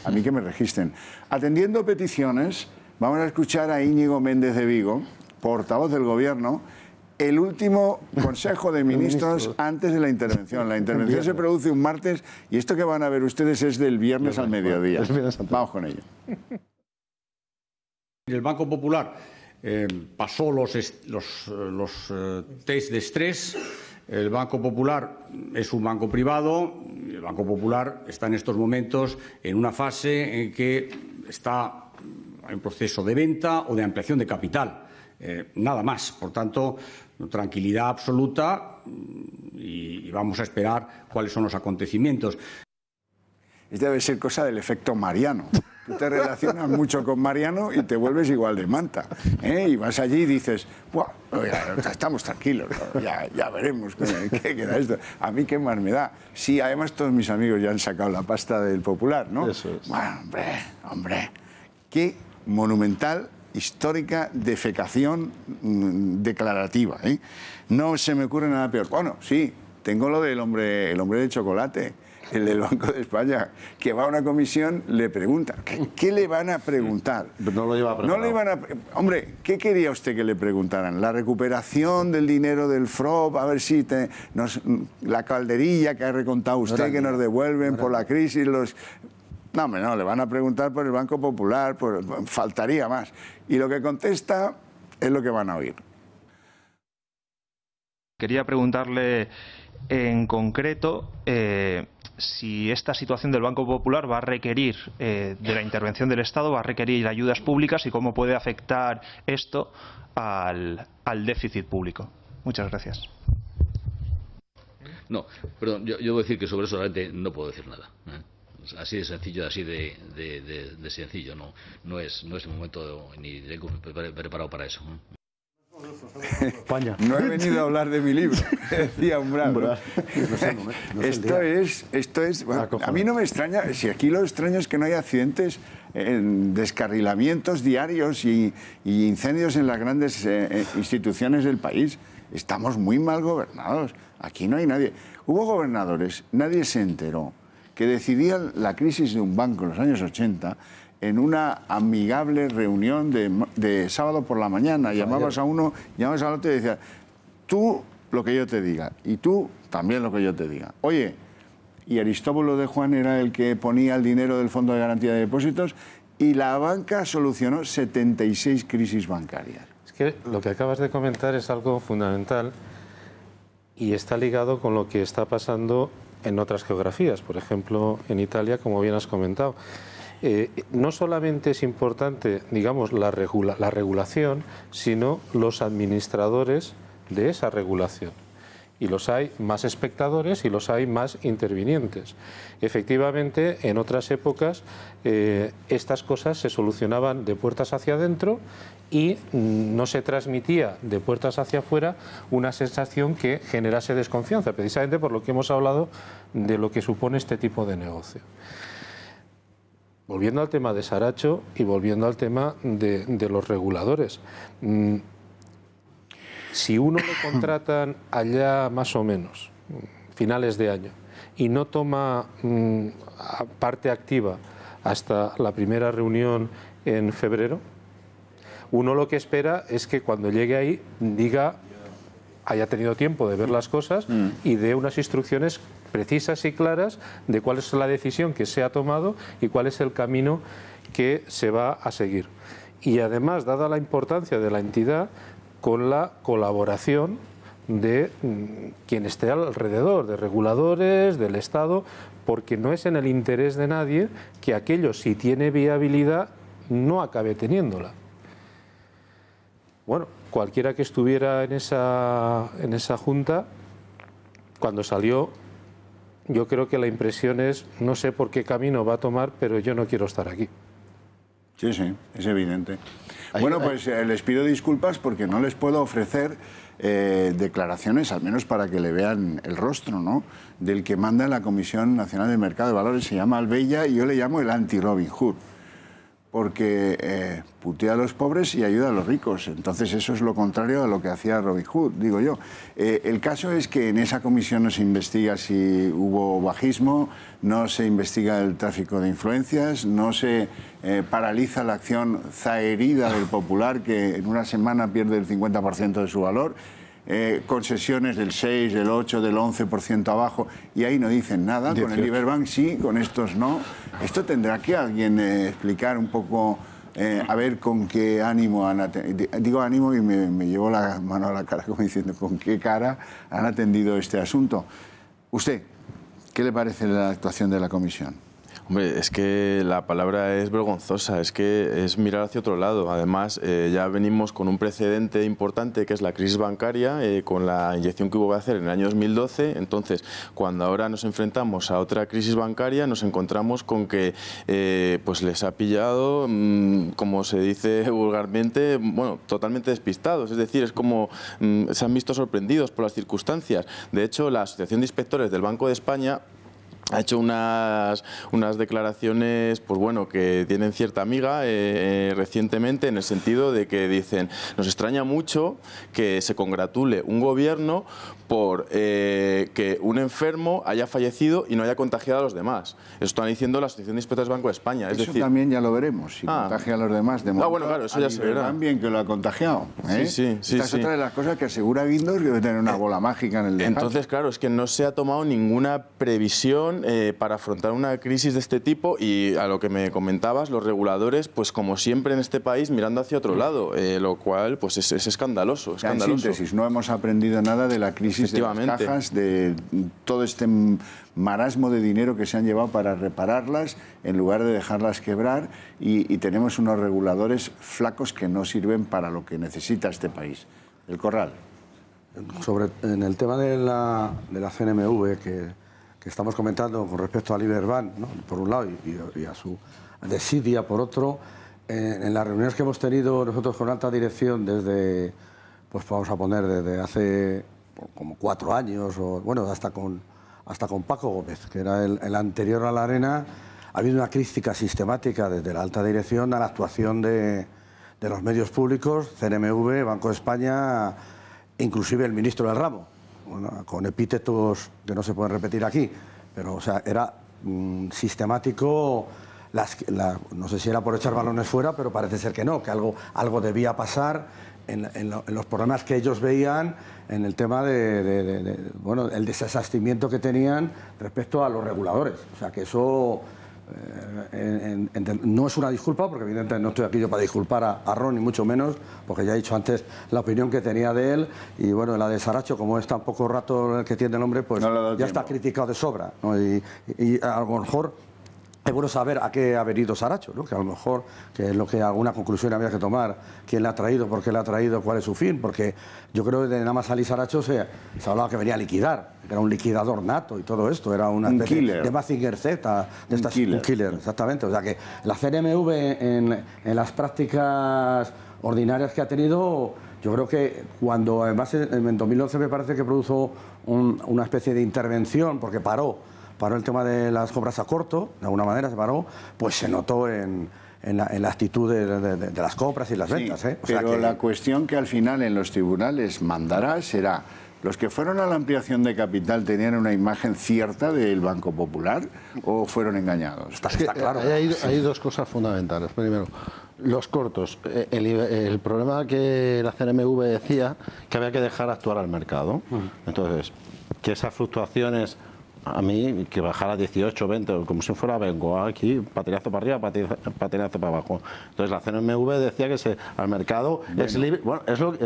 a mí que me registren. Atendiendo peticiones, vamos a escuchar a Íñigo Méndez de Vigo, portavoz del Gobierno, el último Consejo de Ministros antes de la intervención. La intervención se produce un martes y esto que van a ver ustedes es del viernes al mediodía. Vamos con ello. El Banco Popular pasó los test de estrés. El Banco Popular es un banco privado. El Banco Popular está en estos momentos en una fase en que está en un proceso de venta o de ampliación de capital. Nada más. Por tanto, tranquilidad absoluta y vamos a esperar cuáles son los acontecimientos. Debe ser cosa del efecto Mariano. Tú te relacionas mucho con Mariano y te vuelves igual de manta. Y vas allí y dices, estamos tranquilos, ya veremos qué queda esto. A mí qué más me da. Sí, además todos mis amigos ya han sacado la pasta del Popular, ¿no? Eso es. Bueno, hombre, qué monumental, histórica defecación declarativa. No se me ocurre nada peor. Bueno, sí, tengo lo del hombre de chocolate. El del Banco de España, que va a una comisión, le pregunta. ¿Qué le van a preguntar? No lo lleva preparado. No le van a... Hombre, ¿qué quería usted que le preguntaran? ¿La recuperación del dinero del FROB? A ver si la calderilla que ha recontado usted, que nos devuelven por la crisis, los... No, hombre, no, le van a preguntar por el Banco Popular, faltaría más. Y lo que contesta es lo que van a oír. Quería preguntarle en concreto si esta situación del Banco Popular va a requerir de la intervención del Estado, va a requerir ayudas públicas y cómo puede afectar esto al déficit público. Muchas gracias. No, perdón, yo debo decir que sobre eso realmente no puedo decir nada. Así de sencillo, así de sencillo. No es un momento ni preparado para eso. España. No he venido a hablar de mi libro, decía Umbral. Esto es bueno, a mí no me extraña, si aquí lo extraño es que no hay accidentes, descarrilamientos diarios y incendios en las grandes instituciones del país. Estamos muy mal gobernados. Aquí no hay nadie. Hubo gobernadores, nadie se enteró, que decidían la crisis de un banco en los años 80 en una amigable reunión de sábado por la mañana. Llamabas a uno, llamabas al otro y decías, tú lo que yo te diga, y tú también lo que yo te diga. Oye, y Aristóbulo de Juan era el que ponía el dinero del Fondo de Garantía de Depósitos y la banca solucionó 76 crisis bancarias. Es que lo que acabas de comentar es algo fundamental y está ligado con lo que está pasando en otras geografías, por ejemplo, en Italia, como bien has comentado. No solamente es importante, digamos, la regulación, sino los administradores de esa regulación. Y los hay más espectadores y los hay más intervinientes. Efectivamente, en otras épocas, estas cosas se solucionaban de puertas hacia adentro y no se transmitía de puertas hacia afuera una sensación que generase desconfianza, precisamente por lo que hemos hablado de lo que supone este tipo de negocio. Volviendo al tema de Saracho y volviendo al tema de los reguladores. Si uno lo contratan allá más o menos, finales de año, y no toma parte activa hasta la primera reunión en febrero, uno lo que espera es que cuando llegue ahí haya tenido tiempo de ver las cosas y dé unas instrucciones precisas y claras de cuál es la decisión que se ha tomado y cuál es el camino que se va a seguir. Y además, dada la importancia de la entidad, con la colaboración de quien esté alrededor, de reguladores, del Estado, porque no es en el interés de nadie que aquello, si tiene viabilidad, no acabe teniéndola. Bueno, cualquiera que estuviera en esa junta, cuando salió, yo creo que la impresión es, no sé por qué camino va a tomar, pero yo no quiero estar aquí. Sí, sí, es evidente. Bueno, pues les pido disculpas porque no les puedo ofrecer declaraciones, al menos para que le vean el rostro, ¿no?, del que manda en la Comisión Nacional del Mercado de Valores. Se llama Albella y yo le llamo el anti-Robin Hood, porque putea a los pobres y ayuda a los ricos. Entonces eso es lo contrario a lo que hacía Robin Hood, digo yo. El caso es que en esa comisión no se investiga si hubo bajismo, no se investiga el tráfico de influencias, no se paraliza la acción zaherida del Popular, que en una semana pierde el 50% de su valor, concesiones del 6, del 8, del 11% abajo, y ahí no dicen nada. 18. Con el Liberbank sí, con estos no. Esto tendrá que alguien explicar un poco, a ver con qué ánimo han atendido. Digo ánimo y me llevo la mano a la cara como diciendo con qué cara han atendido este asunto. Usted, ¿qué le parece la actuación de la comisión? Hombre, es que la palabra es vergonzosa, es que es mirar hacia otro lado. Además, ya venimos con un precedente importante que es la crisis bancaria, con la inyección que hubo que hacer en el año 2012. Entonces, cuando ahora nos enfrentamos a otra crisis bancaria, nos encontramos con que pues les ha pillado, como se dice vulgarmente, bueno, totalmente despistados. Es decir, es como se han visto sorprendidos por las circunstancias. De hecho, la Asociación de Inspectores del Banco de España ha hecho unas declaraciones, pues bueno, que tienen cierta miga recientemente, en el sentido de que dicen, nos extraña mucho que se congratule un gobierno por que un enfermo haya fallecido y no haya contagiado a los demás. Eso están diciendo la Asociación de Inspectores del Banco de España. Es eso decir, también ya lo veremos, si contagia a los demás. De bueno, claro, eso ya se verá. También que lo ha contagiado. Sí. Esta es otra de las cosas que asegura Guindos, que debe tener una bola mágica en el despacho. Entonces, claro, es que no se ha tomado ninguna previsión solución para afrontar una crisis de este tipo, y a lo que me comentabas, los reguladores, pues como siempre en este país, mirando hacia otro lado, lo cual pues es escandaloso. En síntesis, no hemos aprendido nada de la crisis de las cajas, de todo este marasmo de dinero que se han llevado para repararlas en lugar de dejarlas quebrar, y tenemos unos reguladores flacos que no sirven para lo que necesita este país. El Corral. En el tema de la CNMV que estamos comentando con respecto a Liberbank, ¿no?, por un lado, y a su desidia por otro, en las reuniones que hemos tenido nosotros con alta dirección desde, pues vamos a poner, desde hace como 4 años, o bueno, hasta con Paco Gómez, que era el anterior a la Arena, ha habido una crítica sistemática desde la alta dirección a la actuación de los medios públicos, CNMV, Banco de España, inclusive el ministro del ramo, bueno, con epítetos que no se pueden repetir aquí, pero o sea, era sistemático, no sé si era por echar balones fuera, pero parece ser que no, que algo debía pasar en los problemas que ellos veían en el tema bueno, el desasastimiento que tenían respecto a los reguladores. O sea, que eso no es una disculpa, porque evidentemente no estoy aquí yo para disculpar a Ron, ni mucho menos, porque ya he dicho antes la opinión que tenía de él, y bueno, la de Saracho, como es tan poco rato el que tiene el hombre, pues no ya está criticado de sobra, ¿no? Y a lo mejor es bueno saber a qué ha venido Saracho, ¿no? Que a lo mejor, que es lo que alguna conclusión había que tomar, quién le ha traído, por qué le ha traído, cuál es su fin, porque yo creo que de nada más salir Saracho se hablaba que venía a liquidar, que era un liquidador nato y todo esto, era una especie de Mazinger Z, un killer, exactamente. O sea que la CNMV en las prácticas ordinarias que ha tenido, yo creo que cuando además en 2011 me parece que produjo una especie de intervención, porque paró el tema de las compras a corto, de alguna manera se paró, pues se notó en la actitud de las compras y las ventas. O sea pero la cuestión que al final en los tribunales mandará será: ¿los que fueron a la ampliación de capital tenían una imagen cierta del Banco Popular o fueron engañados? Está claro. Hay dos cosas fundamentales. Primero, los cortos. El problema que la CNMV decía que había que dejar actuar al mercado. Entonces, que esas fluctuaciones, a mí, que bajara 18, 20, como si fuera vengo aquí, patinazo para arriba, patinazo para abajo. Entonces la CNMV decía que al mercado es libre. Bueno, es lo que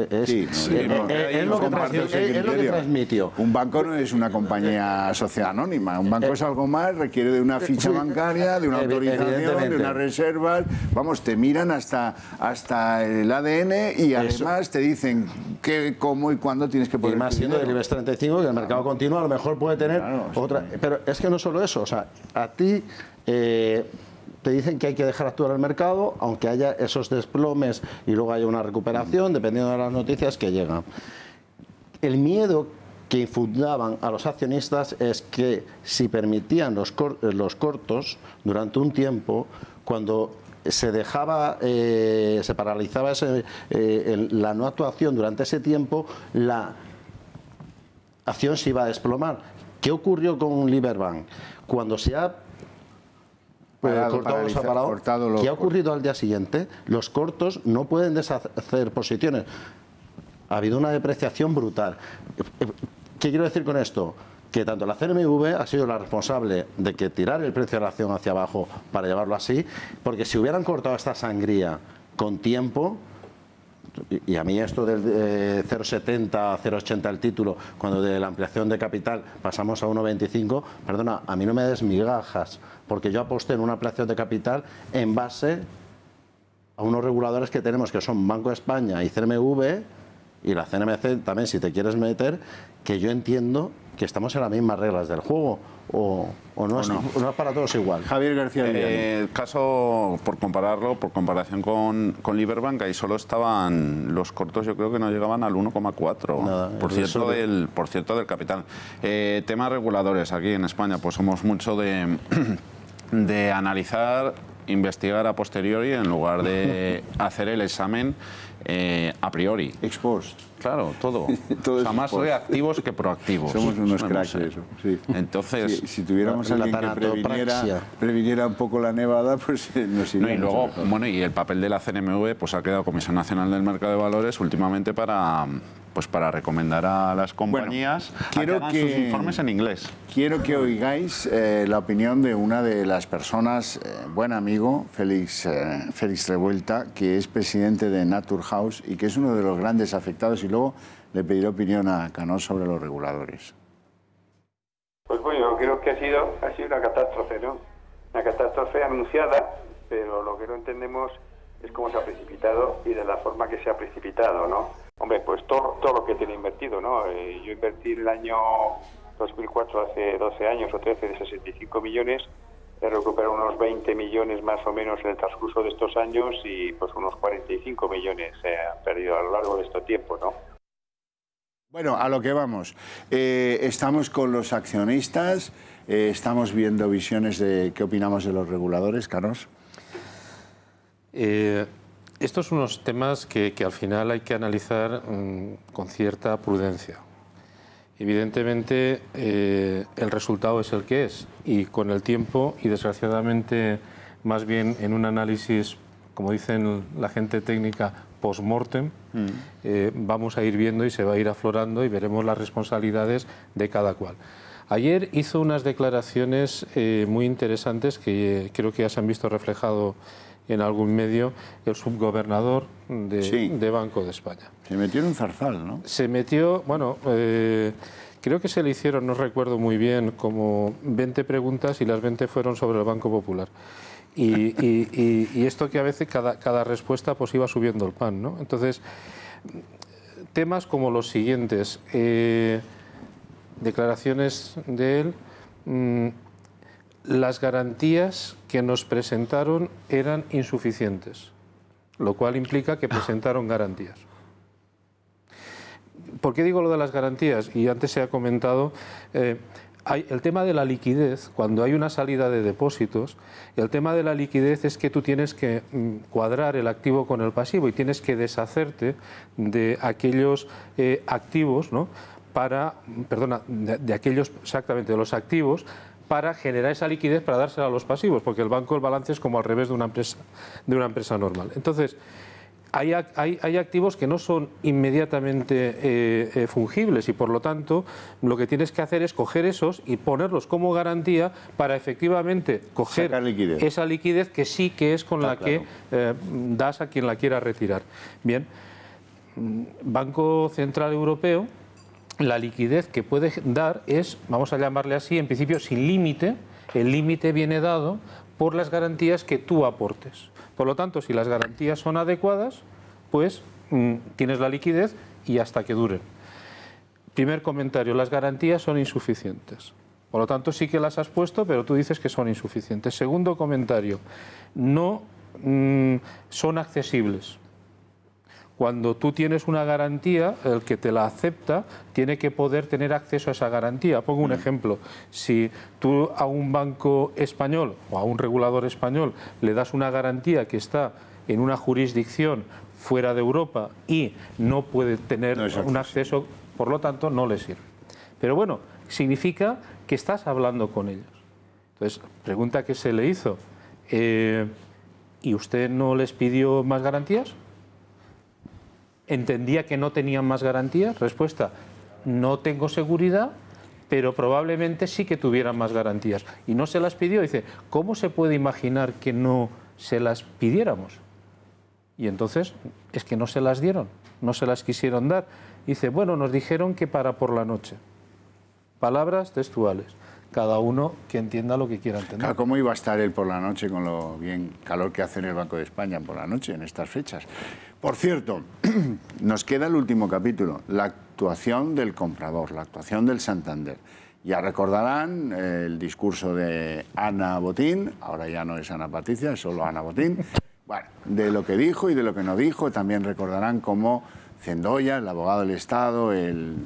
transmitió. Un banco no es una compañía social anónima. Un banco es algo más, requiere de una ficha bancaria, de una autorización, de unas reservas. Vamos, te miran hasta el ADN y además te dicen qué, cómo y cuándo tienes que poner. Y más siendo del IBEX 35, que el mercado continuo a lo mejor puede tener otra. Pero es que no solo eso, o sea, a ti te dicen que hay que dejar actuar el mercado, aunque haya esos desplomes y luego haya una recuperación, dependiendo de las noticias que llegan. El miedo que infundaban a los accionistas es que si permitían los cortos durante un tiempo, cuando se dejaba, se paralizaba la no actuación durante ese tiempo, la acción se iba a desplomar. ¿Qué ocurrió con Liberbank? Cuando se ha cortado, ¿qué ha ocurrido al día siguiente? Los cortos no pueden deshacer posiciones. Ha habido una depreciación brutal. ¿Qué quiero decir con esto? Que tanto la CNMV ha sido la responsable de que tirar el precio de la acción hacia abajo, para llevarlo así, porque si hubieran cortado esta sangría con tiempo, y a mí esto del 0,70, 0,80 el título, cuando de la ampliación de capital pasamos a 1,25, perdona, a mí no me des migajas, porque yo aposté en una ampliación de capital en base a unos reguladores que tenemos, que son Banco de España y CNMV, y la CNMC también, si te quieres meter, que yo entiendo que estamos en las mismas reglas del juego, o no es para todos igual. Javier García. El caso, por compararlo, por comparación con Liberbank, ahí solo estaban los cortos, yo creo que no llegaban al 1,4%, por cierto del capital. Temas reguladores, aquí en España pues somos mucho de analizar, investigar a posteriori en lugar de hacer el examen a priori. Ex post. Claro, todo. O sea, más reactivos que proactivos. Somos unos cracks de eso. Sí. Entonces, si tuviéramos a alguien que previniera un poco la nevada, pues nos iríamos. Y luego, bueno, y el papel de la CNMV pues ha quedado Comisión Nacional del Mercado de Valores últimamente para pues para recomendar a las compañías que hagan sus informes en inglés. Quiero que oigáis la opinión de una de las personas, buen amigo, Félix Revuelta, que es presidente de Naturhaus y que es uno de los grandes afectados, y luego le pediré opinión a Canós sobre los reguladores. Pues bueno, yo creo que ha sido una catástrofe, ¿no? Una catástrofe anunciada, pero lo que no entendemos es cómo se ha precipitado y de la forma que se ha precipitado, ¿no? Hombre, pues todo lo que tiene invertido, ¿no? Yo invertí en el año 2004, hace 12 años o 13, de 65 millones, he recuperado unos 20 millones más o menos en el transcurso de estos años y pues unos 45 millones se han perdido a lo largo de este tiempo, ¿no? Bueno, a lo que vamos. Estamos con los accionistas, estamos viendo visiones de qué opinamos de los reguladores, Canós. Estos son unos temas que al final hay que analizar con cierta prudencia. Evidentemente, el resultado es el que es, y con el tiempo, y desgraciadamente más bien en un análisis, como dicen la gente técnica, post-mortem, vamos a ir viendo y se va a ir aflorando y veremos las responsabilidades de cada cual. Ayer hizo unas declaraciones muy interesantes que creo que ya se han visto reflejado en algún medio, el subgobernador de Banco de España. Se metió en un zarzal, ¿no? Se metió, bueno, creo que se le hicieron, no recuerdo muy bien, como 20 preguntas y las 20 fueron sobre el Banco Popular. Y esto que a veces cada respuesta pues iba subiendo el pan, ¿no? Entonces, temas como los siguientes, declaraciones de él, las garantías que nos presentaron eran insuficientes, lo cual implica que presentaron garantías. ¿Por qué digo lo de las garantías? Y antes se ha comentado, el tema de la liquidez, cuando hay una salida de depósitos, el tema de la liquidez es que tú tienes que cuadrar el activo con el pasivo y tienes que deshacerte de aquellos activos, ¿no? de aquellos, exactamente, de los activos, para generar esa liquidez para dársela a los pasivos, porque el banco, el balance es como al revés de una empresa normal. Entonces, hay activos que no son inmediatamente fungibles y por lo tanto lo que tienes que hacer es coger esos y ponerlos como garantía para efectivamente coger esa liquidez que sí que es con la que das a quien la quiera retirar. Bien, Banco Central Europeo, la liquidez que puede dar es, vamos a llamarle así, en principio sin límite. El límite viene dado por las garantías que tú aportes. Por lo tanto, si las garantías son adecuadas, pues tienes la liquidez y hasta que duren. Primer comentario, las garantías son insuficientes. Por lo tanto, sí que las has puesto, pero tú dices que son insuficientes. Segundo comentario, no son accesibles. Cuando tú tienes una garantía, el que te la acepta tiene que poder tener acceso a esa garantía. Pongo un ejemplo. Si tú a un banco español o a un regulador español le das una garantía que está en una jurisdicción fuera de Europa y no puede tener un acceso, por lo tanto no le sirve. Pero bueno, significa que estás hablando con ellos. Entonces, pregunta que se le hizo. ¿Y usted no les pidió más garantías? ¿Entendía que no tenían más garantías? Respuesta, no tengo seguridad, pero probablemente sí que tuvieran más garantías. Y no se las pidió. Dice, ¿cómo se puede imaginar que no se las pidiéramos? Y entonces es que no se las dieron, no se las quisieron dar. Dice, bueno, nos dijeron que para por la noche. Palabras textuales. Cada uno que entienda lo que quiera entender. Claro, ¿cómo iba a estar él por la noche con lo bien calor que hace en el Banco de España por la noche en estas fechas? Por cierto, nos queda el último capítulo, la actuación del comprador, la actuación del Santander. Ya recordarán el discurso de Ana Botín, ahora ya no es Ana Patricia, es solo Ana Botín. Bueno, de lo que dijo y de lo que no dijo. También recordarán cómo Zendoya, el abogado del Estado, el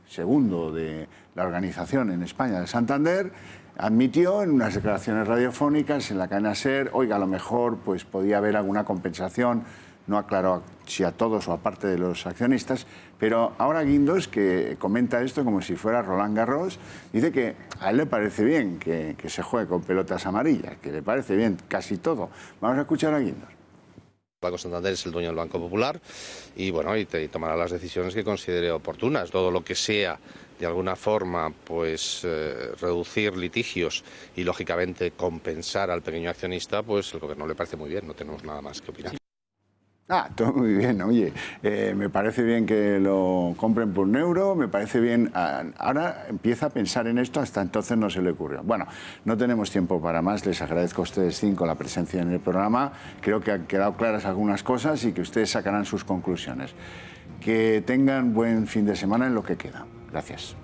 segundo de la organización en España de Santander, admitió en unas declaraciones radiofónicas en la cadena SER, oiga, a lo mejor pues podía haber alguna compensación, no aclaró si a todos o a parte de los accionistas, pero ahora Guindos, que comenta esto como si fuera Roland Garros, dice que a él le parece bien que se juegue con pelotas amarillas, que le parece bien casi todo. Vamos a escuchar a Guindos. Banco Santander es el dueño del Banco Popular y bueno, y tomará las decisiones que considere oportunas. Todo lo que sea de alguna forma pues reducir litigios y lógicamente compensar al pequeño accionista, pues el gobierno le parece muy bien, no tenemos nada más que opinar. Todo muy bien, oye, me parece bien que lo compren por €1, me parece bien, ahora empieza a pensar en esto, hasta entonces no se le ocurrió. Bueno, no tenemos tiempo para más, les agradezco a ustedes 5 la presencia en el programa, creo que han quedado claras algunas cosas y que ustedes sacarán sus conclusiones. Que tengan buen fin de semana en lo que queda. Gracias.